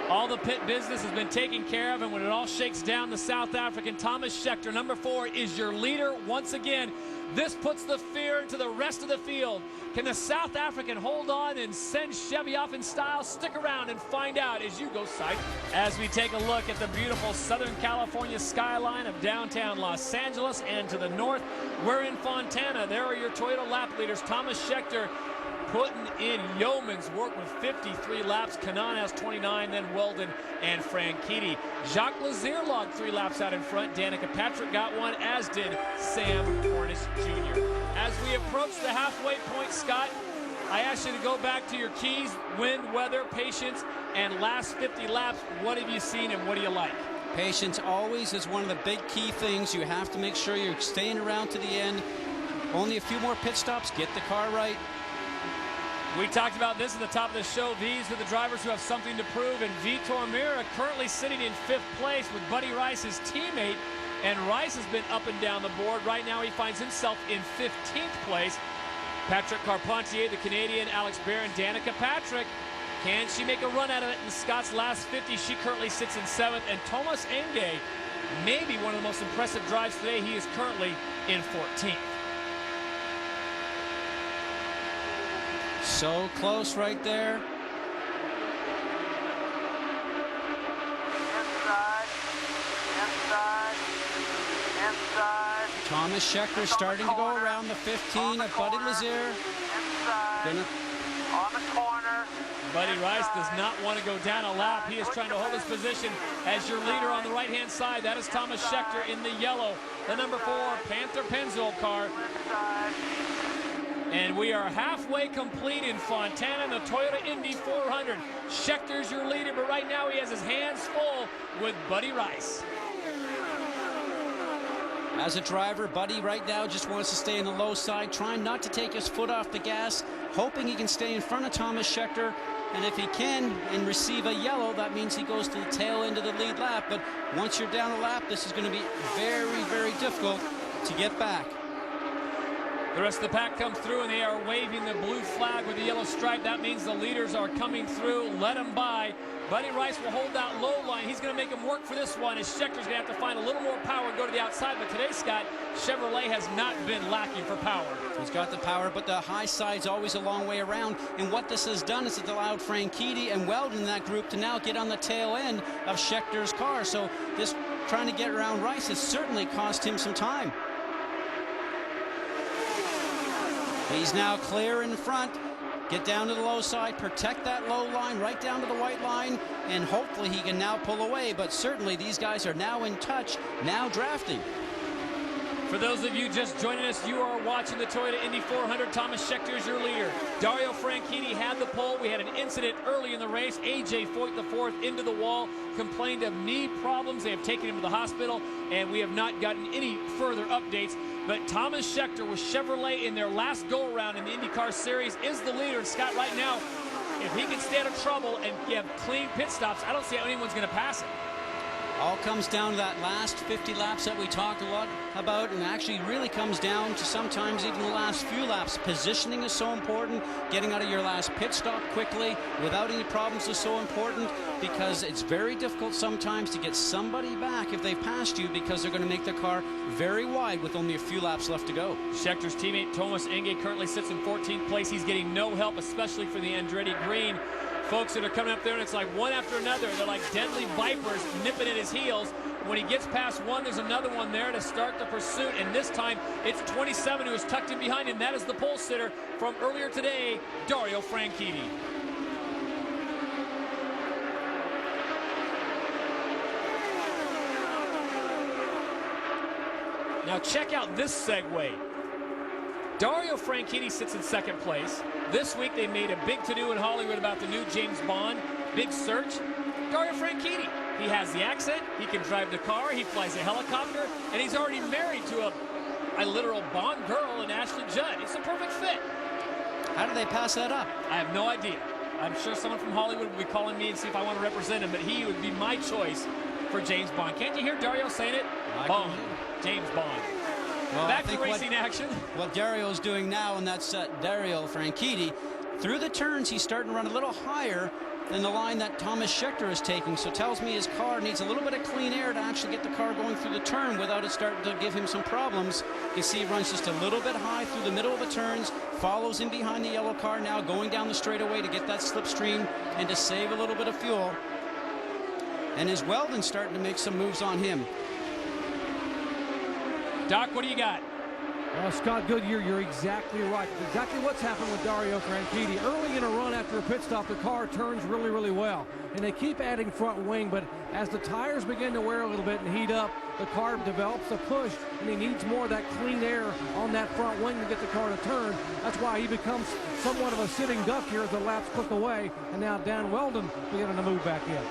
All the pit business has been taken care of, and when it all shakes down, the South African Thomas Scheckter, number 4, is your leader once again. This puts the fear into the rest of the field. Can the South African hold on and send Chevy off in style? Stick around and find out as you go sight. As we take a look at the beautiful Southern California skyline of downtown Los Angeles, and to the north, we're in Fontana. There are your Toyota lap leaders. Thomas Scheckter putting in yeoman's work with 53 laps. Kanaan has 29, then Weldon and Franchitti. Jacques Lazier logged 3 laps out in front. Danica Patrick got one, as did Sam Hornish Jr. As we approach the halfway point, Scott, I ask you to go back to your keys: wind, weather, patience, and last 50 laps. What have you seen and what do you like? Patience always is one of the big key things. You have to make sure you're staying around to the end. Only a few more pit stops, get the car right. We talked about this at the top of the show. These are the drivers who have something to prove, and Vitor Meira currently sitting in 5th place with Buddy Rice, his teammate, and Rice has been up and down the board. Right now he finds himself in 15th place. Patrick Carpentier, the Canadian, Alex Barron, Danica Patrick. Can she make a run out of it in Scott's last 50? She currently sits in 7th, and Thomas Enge, maybe one of the most impressive drives today. He is currently in 14th. So close right there. Inside. Thomas Scheckter starting to go around the 15 of Buddy Lazier. On the corner. Buddy Rice does not want to go down a lap. He is trying to hold his position as your leader on the right-hand side. That is Thomas Scheckter in the yellow, the number 4 Panther Pennzoil car. And we are halfway complete in Fontana in the Toyota Indy 400. Schechter's your leader, but right now he has his hands full with Buddy Rice. As a driver, Buddy right now just wants to stay in the low side, trying not to take his foot off the gas, hoping he can stay in front of Thomas Scheckter. And if he can and receive a yellow, that means he goes to the tail end of the lead lap. But once you're down a lap, this is going to be very, very difficult to get back. The rest of the pack comes through, and they are waving the blue flag with the yellow stripe. That means the leaders are coming through. Let them by. Buddy Rice will hold that low line. He's going to make him work for this one, as Schechter's going to have to find a little more power and go to the outside. But today, Scott, Chevrolet has not been lacking for power. He's got the power, but the high side's always a long way around. And what this has done is it's allowed Franchitti and Weldon in that group to now get on the tail end of Schechter's car. So this trying to get around Rice has certainly cost him some time. He's now clear in front. Get down to the low side, protect that low line right down to the white line, and hopefully he can now pull away. But certainly these guys are now in touch, now drafting. For those of you just joining us, you are watching the Toyota Indy 400. Thomas Scheckter is your leader. Dario Franchitti had the pole. We had an incident early in the race. AJ Foyt IV into the wall, complained of knee problems. They have taken him to the hospital, and we have not gotten any further updates. But Thomas Scheckter with Chevrolet in their last go-around in the IndyCar Series is the leader. And Scott, right now, if he can stay out of trouble and have clean pit stops, I don't see how anyone's going to pass him. All comes down to that last 50 laps that we talked a lot about, and actually really comes down to sometimes even the last few laps. Positioning is so important. Getting out of your last pit stop quickly without any problems is so important, because it's very difficult sometimes to get somebody back if they've passed you, because they're going to make their car very wide with only a few laps left to go. Schechter's teammate Thomas Enge currently sits in 14th place. He's getting no help, especially for the Andretti Green folks that are coming up there, and it's like one after another. They're like deadly vipers nipping at his heels. When he gets past one, there's another one there to start the pursuit, and this time it's 27 who is tucked in behind him. That is the pole sitter from earlier today, Dario Franchitti. Now check out this segue. Dario Franchitti sits in 2nd place. This week they made a big to-do in Hollywood about the new James Bond. Big search. Dario Franchitti. He has the accent. He can drive the car. He flies a helicopter. And he's already married to a literal Bond girl in Ashley Judd. It's a perfect fit. How do they pass that up? I have no idea. I'm sure someone from Hollywood will be calling me and see if I want to represent him, but he would be my choice for James Bond. Can't you hear Dario saying it? Bond. James Bond. Well, back to racing action. What Dario's doing now, and that's Dario Franchitti, through the turns, he's starting to run a little higher than the line that Thomas Scheckter is taking. So tells me his car needs a little bit of clean air to actually get the car going through the turn without it starting to give him some problems. You can see he runs just a little bit high through the middle of the turns, follows in behind the yellow car now, going down the straightaway to get that slipstream and to save a little bit of fuel. And is Weldon starting to make some moves on him? Doc, what do you got? Scott Goodyear, you're exactly right. Exactly what's happened with Dario Franchitti. Early in a run after a pit stop, the car turns really, really well. And they keep adding front wing, but as the tires begin to wear a little bit and heat up, the car develops a push, and he needs more of that clean air on that front wing to get the car to turn. That's why he becomes somewhat of a sitting duck here as the laps click away, and now Dan Weldon beginning to move back in.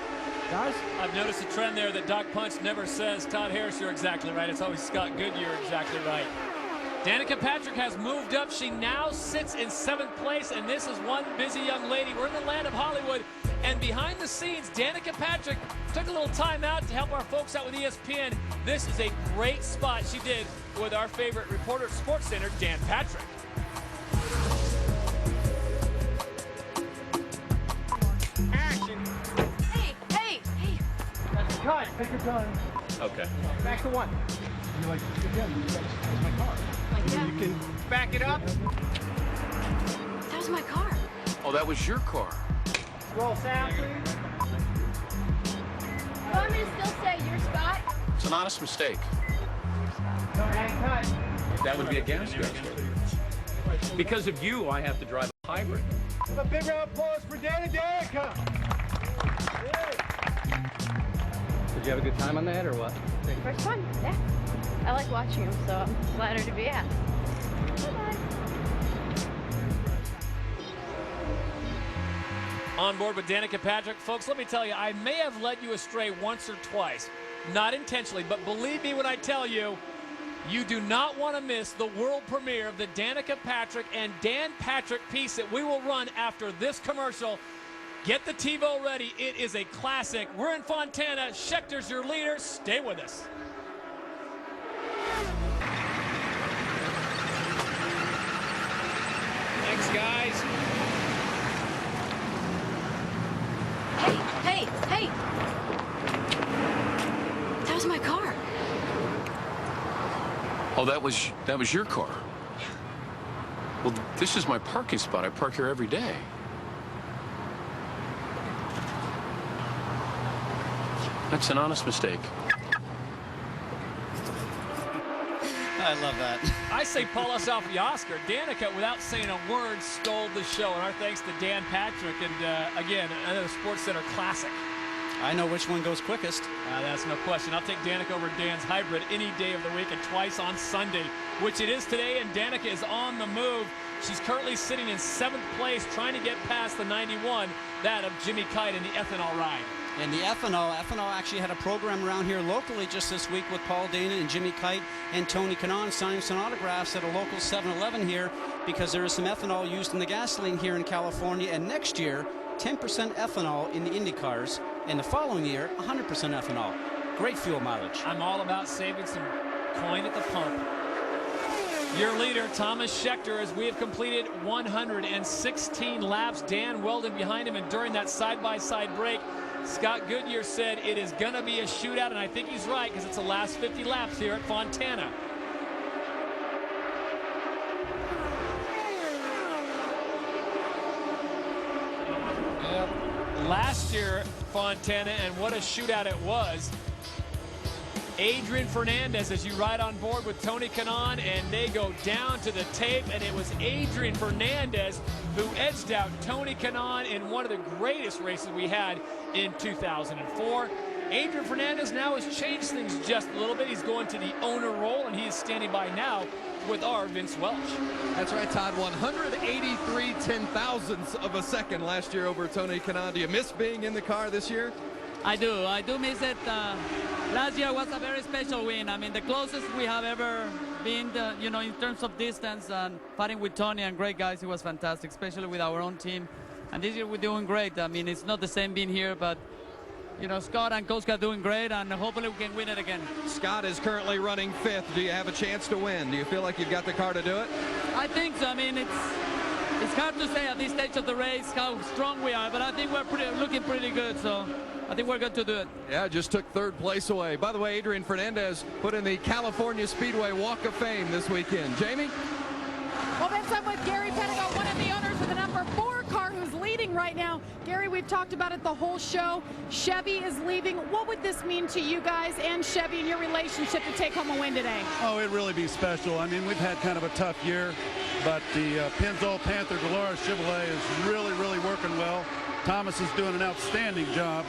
Guys? I've noticed a trend there that Doc Punch never says, Todd Harris, you're exactly right. It's always Scott Goodyear, exactly right. Danica Patrick has moved up. She now sits in 7th place, and this is one busy young lady. We're in the land of Hollywood, and behind the scenes, Danica Patrick took a little time out to help our folks out with ESPN. This is a great spot she did with our favorite reporter at SportsCenter, Dan Patrick. Action. Hey, hey, hey. That's the cut. Take your time. Okay. Back to 1. You're like, again, that's my car. You can back it up. That was my car. Oh, that was your car. Roll sound, please. You want me to still say you're Scott? It's an honest mistake. And cut. That would be a gas guzzler. Because of you, I have to drive a hybrid. A big round of applause for Danica. Did you have a good time on that, or what? First one, yeah. I like watching him, so I'm flattered to be asked. Bye-bye. On board with Danica Patrick. Folks, let me tell you, I may have led you astray once or twice. Not intentionally, but believe me when I tell you, you do not want to miss the world premiere of the Danica Patrick and Dan Patrick piece that we will run after this commercial. Get the TiVo ready. It is a classic. We're in Fontana. Schechter's your leader. Stay with us. Thanks, guys. Hey, hey! That was my car. Oh, that was your car. Well, this is my parking spot. I park here every day. That's an honest mistake. I love that. I say Paula Oscar. Danica, without saying a word, stole the show. And our thanks to Dan Patrick. And again, another SportsCenter classic. I know which one goes quickest. That's no question. I'll take Danica over Dan's hybrid any day of the week and twice on Sunday, which it is today. And Danica is on the move. She's currently sitting in 7th place, trying to get past the 91, that of Jimmy Kite in the ethanol ride. And the ethanol actually had a program around here locally just this week with Paul Dana and Jimmy Kite and Tony Kanaan signing some autographs at a local 7-Eleven here, because there is some ethanol used in the gasoline here in California. And next year, 10% ethanol in the IndyCars. And the following year, 100% ethanol. Great fuel mileage. I'm all about saving some coin at the pump. Your leader, Thomas Schechter, as we have completed 116 laps. Dan Weldon behind him, and during that side-by-side break, Scott Goodyear said it is going to be a shootout, and I think he's right, because it's the last 50 laps here at Fontana. Last year, Fontana, and what a shootout it was. Adrian Fernandez, as you ride on board with Tony Kanaan, and they go down to the tape, and it was Adrian Fernandez who edged out Tony Kanaan in one of the greatest races we had in 2004. Adrian Fernandez now has changed things just a little bit. He's going to the owner role, and he is standing by now with our Vince Welch. That's right, Todd. 183 ten-thousandths of a second last year over Tony Kanaan. Do you miss being in the car this year? I do miss it. Last year was a very special win. I mean, the closest we have ever been, you know, in terms of distance, and fighting with Tony and great guys, it was fantastic, especially with our own team. And this year we're doing great. I mean, it's not the same being here, but you know, Scott and Koska are doing great, and hopefully we can win it again. Scott is currently running 5th. Do you have a chance to win? Do you feel like you've got the car to do it? I think so. I mean, it's hard to say at this stage of the race how strong we are, but I think we're looking pretty good, so I think we're good to do it. Yeah, just took 3rd place away. By the way, Adrian Fernandez put in the California Speedway Walk of Fame this weekend. Jamie? Well, Vince, I'm with Gary Pettigo, one of the owners of the number 4 car who's leading right now. Gary, we've talked about it the whole show. Chevy is leaving. What would this mean to you guys and Chevy in your relationship to take home a win today? Oh, it'd really be special. I mean, we've had kind of a tough year, but the Pennzoil Panther Dolores Chevrolet is really, really working well. Thomas is doing an outstanding job,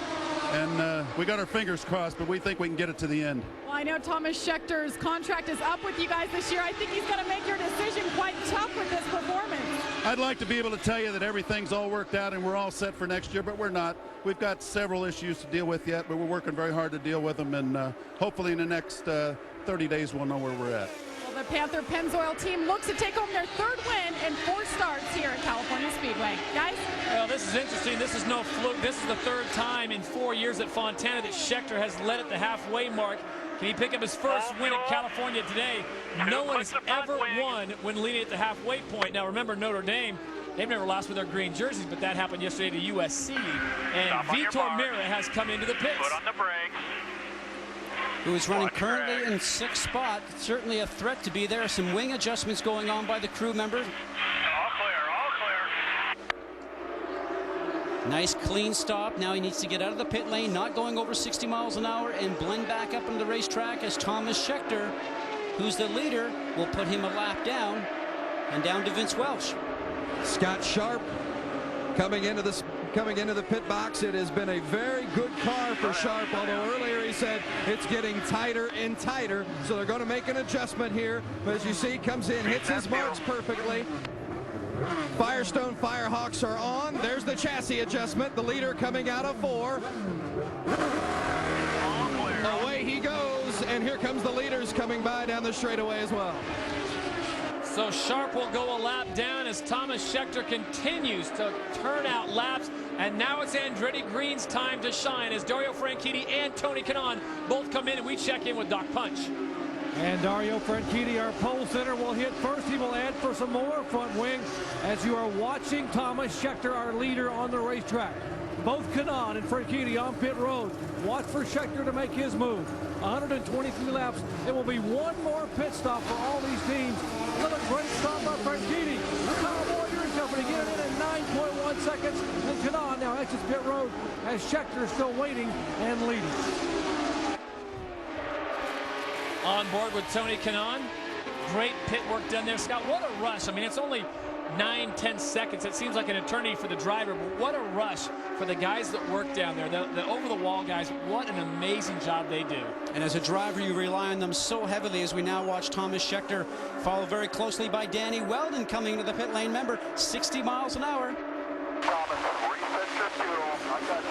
and we got our fingers crossed, but we think we can get it to the end. Well, I know Thomas Schechter's contract is up with you guys this year. I think he's going to make your decision quite tough with this performance. I'd like to be able to tell you that everything's all worked out and we're all set for next year, but we're not. We've got several issues to deal with yet, but we're working very hard to deal with them, and hopefully in the next 30 days we'll know where we're at. Well, The Panther Pennzoil team looks to take home their 3rd win in 4 starts here at California Speedway. Guys? Well, this is interesting. This is no fluke. This is the 3rd time in 4 years at Fontana that Scheckter has led at the halfway mark. Can he pick up his first win at California today? No one has ever won when leading at the halfway point. Now, remember, Notre Dame, they've never lost with their green jerseys, but that happened yesterday to USC. And Vitor Mira has come into the pits. Put on the brakes. Who is running currently in 6th spot. Certainly a threat to be there. Some wing adjustments going on by the crew members. All clear, all clear. Nice clean stop. Now he needs to get out of the pit lane, not going over 60 miles an hour, and blend back up into the racetrack as Thomas Scheckter, who's the leader, will put him a lap down and down to Vince Welch. Scott Sharp coming into the pit box. It has been a very good car for Sharp, although earlier he said it's getting tighter and tighter, so they're going to make an adjustment here. But as you see, comes in, hits his marks perfectly. Firestone Firehawks are on. There's the chassis adjustment. The leader coming out of 4. Away he goes, and here comes the leaders coming by down the straightaway as well. So Sharp will go a lap down as Thomas Scheckter continues to turn out laps. And now it's Andretti Green's time to shine as Dario Franchitti and Tony Kanaan both come in, and we check in with Doc Punch. And Dario Franchitti, our pole sitter, will hit first. He will add for some more front wing as you are watching Thomas Scheckter, our leader on the racetrack. Both Kanaan and Franchitti on pit road. Watch for Scheckter to make his move. 123 laps. There will be one more pit stop for all these teams. Another great stop by Franchitti. Kyle Warrior and company get it in 9.1 seconds. And Kanaan now exits pit road as Scheckter is still waiting and leading. On board with Tony Kanaan. Great pit work done there. Scott, what a rush. I mean, it's only 9-10 seconds. It seems like an eternity for the driver, but what a rush for the guys that work down there. The over-the-wall guys, what an amazing job they do. And as a driver, you rely on them so heavily as we now watch Thomas Scheckter followed very closely by Danny Weldon coming into the pit lane. Remember, 60 miles an hour. Thomas, reset your fuel. I got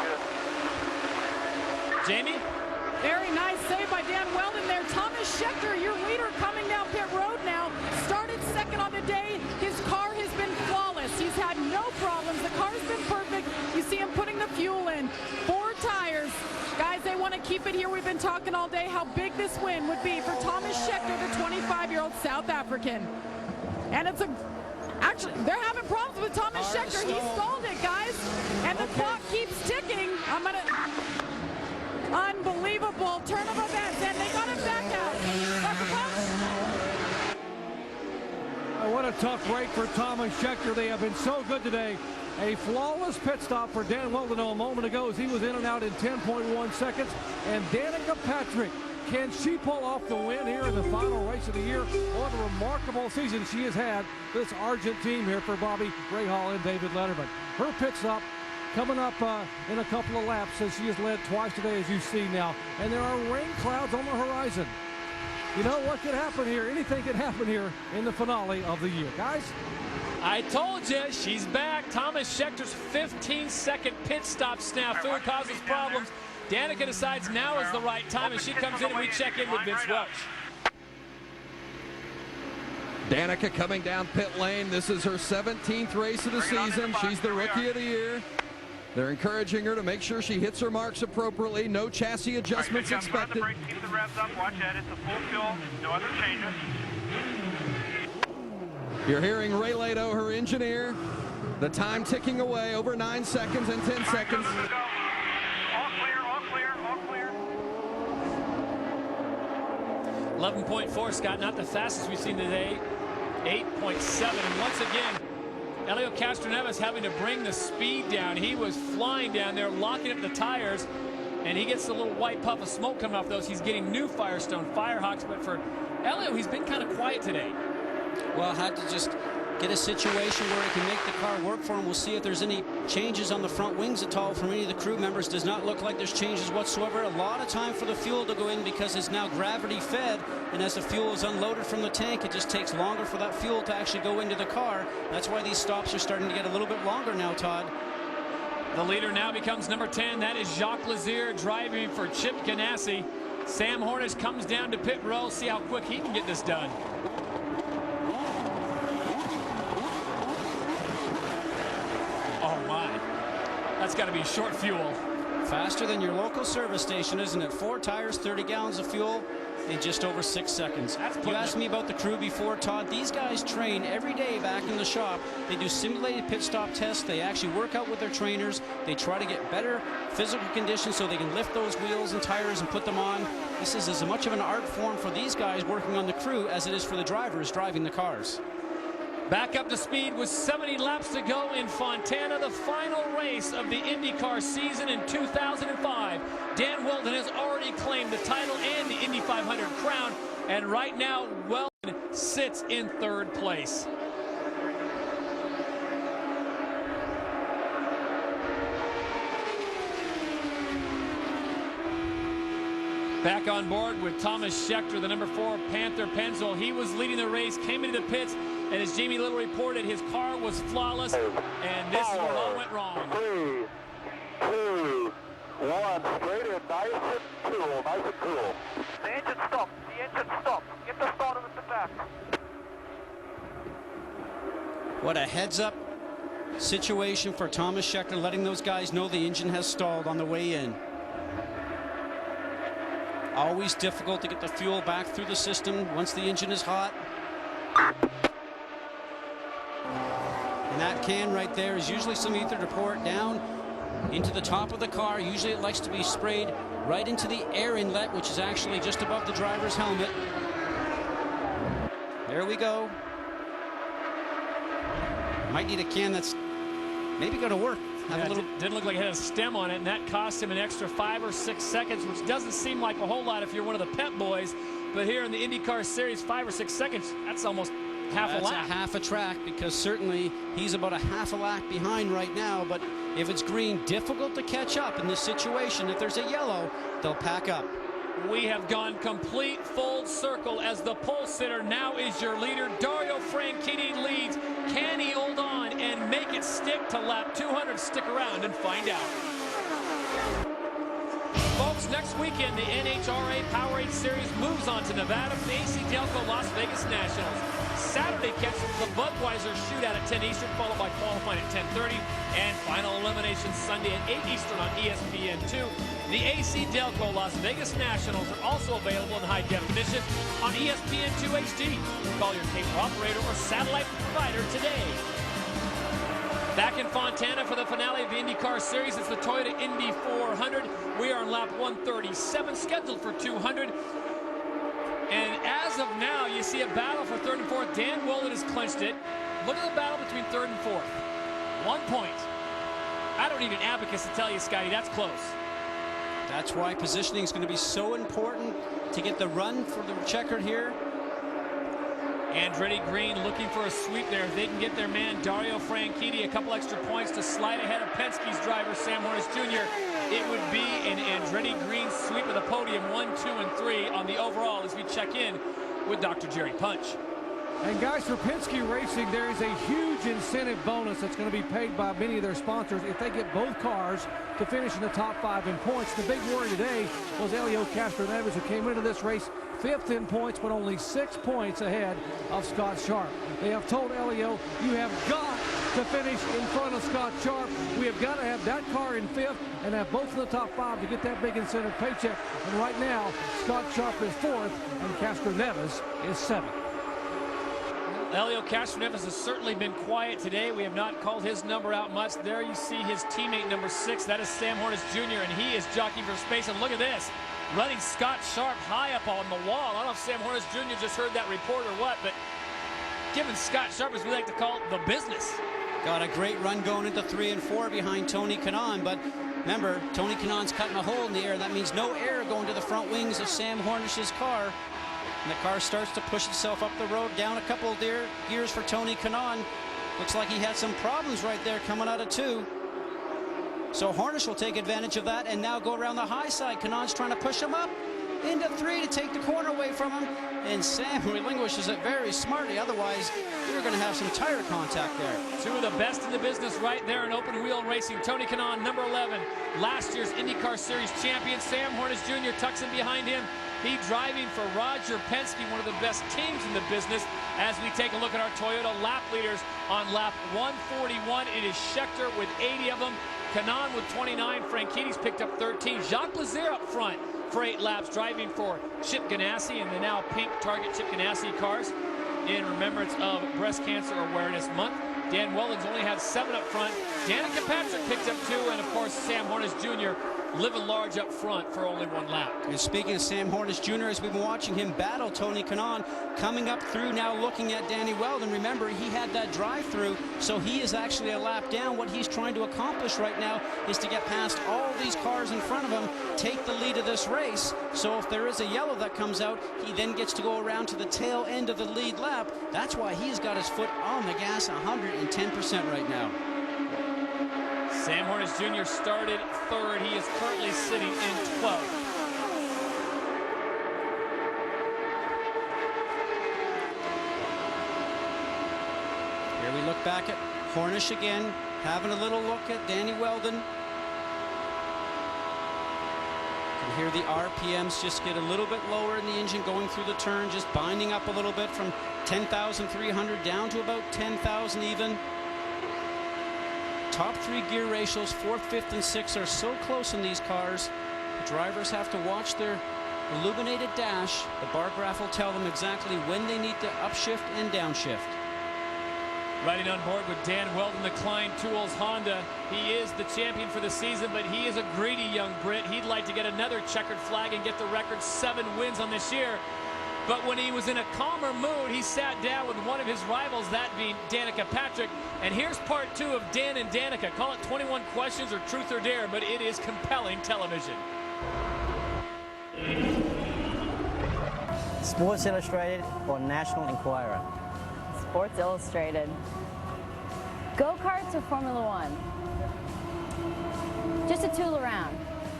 you. Jamie? Very nice save by Dan Weldon there. Thomas Scheckter, your leader, coming down pit road now. Started 2nd on the day. His car has been flawless. He's had no problems. The car's been perfect. You see him putting the fuel in. 4 tires. Guys, they want to keep it here. We've been talking all day how big this win would be for Thomas Scheckter, the 25-year-old South African. And it's actually, they're having problems with Thomas Scheckter. He stalled it, guys. And the clock keeps ticking. Unbelievable turn of events, and they got him back out. What a tough break for Thomas Scheckter. They have been so good today. A flawless pit stop for Dan Weldon a moment ago as he was in and out in 10.1 seconds. And Danica Patrick, can she pull off the win here in the final race of the year? What a remarkable season she has had, this Argent team here for Bobby Rahal and David Letterman. Her pit stop coming up in a couple of laps as she has led twice today, as you see now. And there are rain clouds on the horizon. You know what could happen here? Anything could happen here in the finale of the year. Guys? I told you, she's back. Thomas Schecter's 15-second pit stop snafu causes problems. Danica decides now is the right time, and she comes in and we check in with Vince Welch. Danica coming down pit lane. This is her 17th race of the season. She's the Rookie of the Year. They're encouraging her to make sure she hits her marks appropriately. No chassis adjustments expected. Keep the revs up. Watch that. It's a full fuel. No other changes. You're hearing Ray Lato, her engineer. The time ticking away, over 9 seconds and 10 seconds. All clear, all clear, all clear. 11.4, Scott, not the fastest we've seen today. 8.7, and once again, Elio Castroneves having to bring the speed down. He was flying down there, locking up the tires, and he gets a little white puff of smoke coming off those. He's getting new Firestone Firehawks, but for Elio, he's been kind of quiet today. Well, had to just get a situation where he can make the car work for him. We'll see if there's any changes on the front wings at all from any of the crew members. Does not look like there's changes whatsoever. A lot of time for the fuel to go in because it's now gravity fed, and as the fuel is unloaded from the tank, it just takes longer for that fuel to actually go into the car. That's why these stops are starting to get a little bit longer now, Todd. The leader now becomes number 10. That is Jacques Lazier driving for Chip Ganassi. Sam Hornish comes down to pit row. See how quick he can get this done. Oh my, that's got to be short fuel. Faster than your local service station, isn't it? 4 tires, 30 gallons of fuel in just over 6 seconds. You asked me about the crew before, Todd. These guys train every day back in the shop. They do simulated pit stop tests. They actually work out with their trainers. They try to get better physical conditions so they can lift those wheels and tires and put them on. This is as much of an art form for these guys working on the crew as it is for the drivers driving the cars. Back up to speed with 70 laps to go in Fontana, the final race of the IndyCar season in 2005. Dan Weldon has already claimed the title and the Indy 500 crown, and right now Weldon sits in 3rd place. Back on board with Thomas Scheckter, the number 4 Panther Penske. He was leading the race, came into the pits, and as Jamie Little reported, his car was flawless, and this is where all went wrong. 3, 2, 1, straight in, nice and cool, nice and cool. The engine stopped, Get the starter at the back. What a heads-up situation for Thomas Scheckter, letting those guys know the engine has stalled on the way in. Always difficult to get the fuel back through the system once the engine is hot. And that can right there is usually some ether to pour it down into the top of the car. Usually it likes to be sprayed right into the air inlet, which is actually just above the driver's helmet. There we go. Might need a can that's maybe going to work. Didn't look like it had a stem on it, and that cost him an extra 5 or 6 seconds, which doesn't seem like a whole lot if you're one of the Pep boys. But here in the IndyCar Series, 5 or 6 seconds, that's almost half a lap. That's a half a track, because certainly he's about a half a lap behind right now. But if it's green, difficult to catch up in this situation. If there's a yellow, they'll pack up. We have gone complete full circle as the pole sitter now is your leader. Dario Franchitti leads. Can he hold on and make it stick to lap 200? Stick around and find out. Folks, next weekend, the NHRA Powerade Series moves on to Nevada for the AC Delco Las Vegas Nationals. Saturday, catch the Budweiser shootout at 10 Eastern, followed by qualifying at 10:30, and final elimination Sunday at 8 Eastern on ESPN2. The AC Delco Las Vegas Nationals are also available in high definition on ESPN2 HD. Call your cable operator or satellite provider today. Back in Fontana for the finale of the IndyCar Series, it's the Toyota Indy 400. We are on lap 137, scheduled for 200. And as of now, you see a battle for 3rd and 4th. Dan Weldon has clinched it. Look at the battle between 3rd and 4th. 1 point. I don't need an abacus to tell you, Scotty, that's close. That's why positioning is going to be so important to get the run for the checkered here. Andretti Green looking for a sweep there. If they can get their man Dario Franchitti a couple extra points to slide ahead of Penske's driver Sam Hornish Jr., it would be an Andretti Green sweep of the podium 1, 2, and 3 on the overall as we check in with Dr. Jerry Punch. And guys, for Penske Racing, there is a huge incentive bonus that's going to be paid by many of their sponsors if they get both cars to finish in the top 5 in points. The big worry today was Helio Castroneves, who came into this race 5th in points, but only 6 points ahead of Scott Sharp. They have told Helio, you have got to finish in front of Scott Sharp. We have got to have that car in 5th and have both in the top 5 to get that big incentive paycheck. And right now, Scott Sharp is 4th and Castroneves is 7th. Helio Castroneves has certainly been quiet today. We have not called his number out much. There you see his teammate number 6. That is Sam Hornish Jr., and he is jockeying for space. And look at this, running Scott Sharp high up on the wall. I don't know if Sam Hornish Jr. just heard that report or what, but giving Scott Sharp, as we like to call it, the business. Got a great run going into 3 and 4 behind Tony Kanaan, but remember, Tony Kanaan's cutting a hole in the air. That means no air going to the front wings of Sam Hornish's car. And the car starts to push itself up the road, down a couple of gears for Tony Kanaan. Looks like he had some problems right there coming out of 2. So Hornish will take advantage of that and now go around the high side. Kanaan's trying to push him up. into 3 to take the corner away from him. And Sam relinquishes it very smartly. Otherwise, you're going to have some tire contact there. Two of the best in the business right there in open wheel racing. Tony Kanaan, number 11, last year's IndyCar Series champion. Sam Hornish Jr. tucks in behind him. He driving for Roger Penske, one of the best teams in the business. As we take a look at our Toyota lap leaders on lap 141, it is Schechter with 80 of them. Kanaan with 29. Franchitti's picked up 13. Jacques Lazier up front for 8 laps, driving for Chip Ganassi in the now pink Target Chip Ganassi cars in remembrance of Breast Cancer Awareness Month. Dan Weldon's only had 7 up front. Danica Patrick picked up 2, and of course Sam Hornish Jr. living large up front for only 1 lap. And speaking of Sam Hornish Jr., as we've been watching him battle Tony Kanaan, coming up through now looking at Danny Weldon. Remember, he had that drive-through, so he is actually a lap down. What he's trying to accomplish right now is to get past all these cars in front of him, take the lead of this race. So if there is a yellow that comes out, he then gets to go around to the tail end of the lead lap. That's why he's got his foot on the gas 110% right now. Sam Hornish Jr. started 3rd. He is currently sitting in 12th. Here we look back at Hornish again, having a little look at Danny Weldon. You can hear the RPMs just get a little bit lower in the engine going through the turn, just binding up a little bit from 10,300 down to about 10,000 even. Top 3 gear ratios, 4th, 5th, and 6th are so close in these cars. The drivers have to watch their illuminated dash. The bar graph will tell them exactly when they need to upshift and downshift. Riding on board with Dan Weldon, the Klein Tools Honda. He is the champion for the season, but he is a greedy young Brit. He'd like to get another checkered flag and get the record 7 wins on this year. But when he was in a calmer mood, he sat down with one of his rivals, that being Danica Patrick. And here's part 2 of Dan and Danica. Call it 21 questions or truth or dare, but it is compelling television. Sports Illustrated or National Enquirer? Sports Illustrated. Go-karts or Formula One? Just to tool around.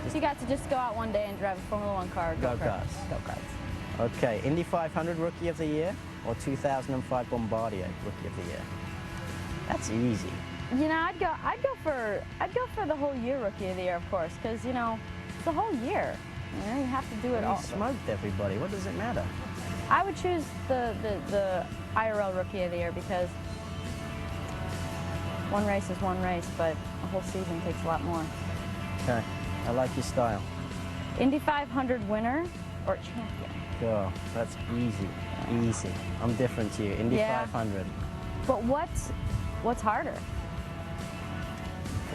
So you got to just go out one day and drive a Formula One car. Go-karts. Go-karts. Okay, Indy 500 Rookie of the Year or 2005 Bombardier Rookie of the Year? That's easy. You know, I'd go for the whole year Rookie of the Year, of course, because you know it's the whole year. You know, you have to do it all. You smoked everybody. What does it matter? I would choose the IRL Rookie of the Year because one race is one race, but a whole season takes a lot more. Okay, I like your style. Indy 500 winner or champion? Oh, that's easy. Easy. I'm different to you. Indy 500. But what's harder?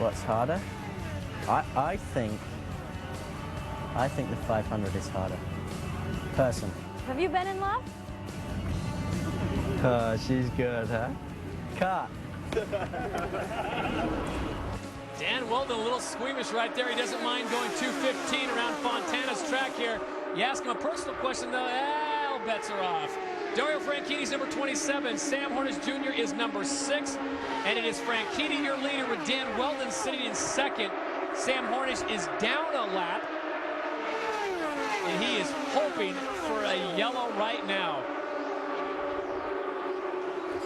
What's harder? I think the 500 is harder. Person. Have you been in love? Oh, she's good, huh? Car. Dan Weldon a little squeamish right there. He doesn't mind going 215 around Fontana's track here. You ask him a personal question, though, all bets are off. Dario Franchitti's number 27. Sam Hornish Jr. is number 6. And it is Franchitti, your leader, with Dan Weldon sitting in 2nd. Sam Hornish is down a lap. And he is hoping for a yellow right now.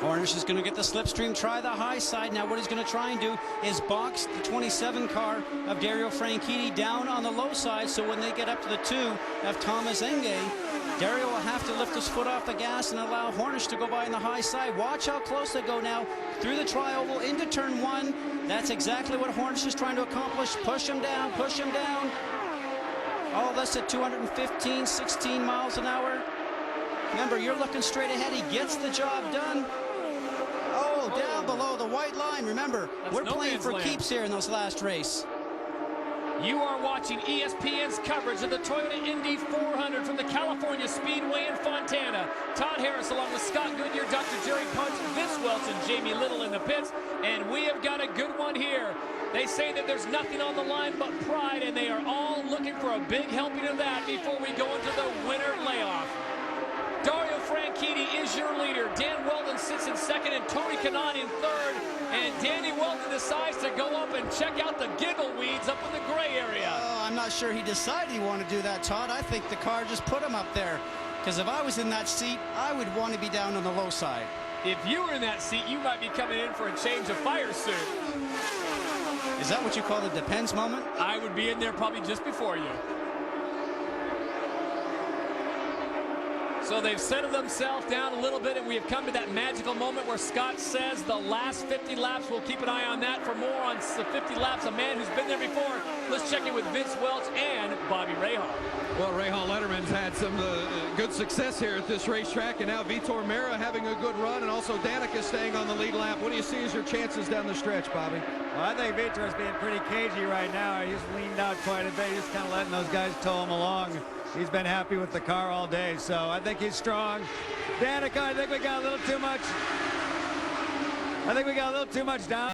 Hornish is going to get the slipstream, try the high side. Now what he's going to try and do is box the 27 car of Dario Franchitti down on the low side, so when they get up to the 2 of Thomas Enge, Dario will have to lift his foot off the gas and allow Hornish to go by on the high side. Watch how close they go now through the tri-oval into turn 1. That's exactly what Hornish is trying to accomplish. Push him down, push him down. All this at 215, 16 miles an hour. Remember, you're looking straight ahead. He gets the job done. Oh, down below the white line. Remember, we're playing for keeps here in this last race. You are watching ESPN's coverage of the Toyota Indy 400 from the California Speedway in Fontana. Todd Harris along with Scott Goodyear, Dr. Jerry Punch, Vince Welch, and Jamie Little in the pits. And we have got a good one here. They say that there's nothing on the line but pride, and they are all looking for a big helping of that before we go into the winter layoff. Dario Franchitti is your leader. Dan Weldon sits in 2nd and Tony Kanaan in 3rd. And Danny Weldon decides to go up and check out the giggle weeds up in the gray area. Oh, I'm not not sure he decided he wanted to do that, Todd. I think the car just put him up there. Because if I was in that seat, I would want to be down on the low side. If you were in that seat, you might be coming in for a change of fire suit. Is that what you call the depends moment? I would be in there probably just before you. So they've settled themselves down a little bit, and we have come to that magical moment where Scott says the last 50 laps. We'll keep an eye on that. For more on the 50 laps, a man who's been there before, let's check in with Vince Welch and Bobby Rahal. Well, Rahal Letterman's had some good success here at this racetrack, and now Vitor Meira having a good run, and also Danica staying on the lead lap. What do you see as your chances down the stretch, Bobby? Well, I think Vitor's being pretty cagey right now. He's leaned out quite a bit. He's kind of letting those guys tow him along. He's been happy with the car all day, so I think he's strong. Danica, I think we got a little too much. I think we got a little too much down.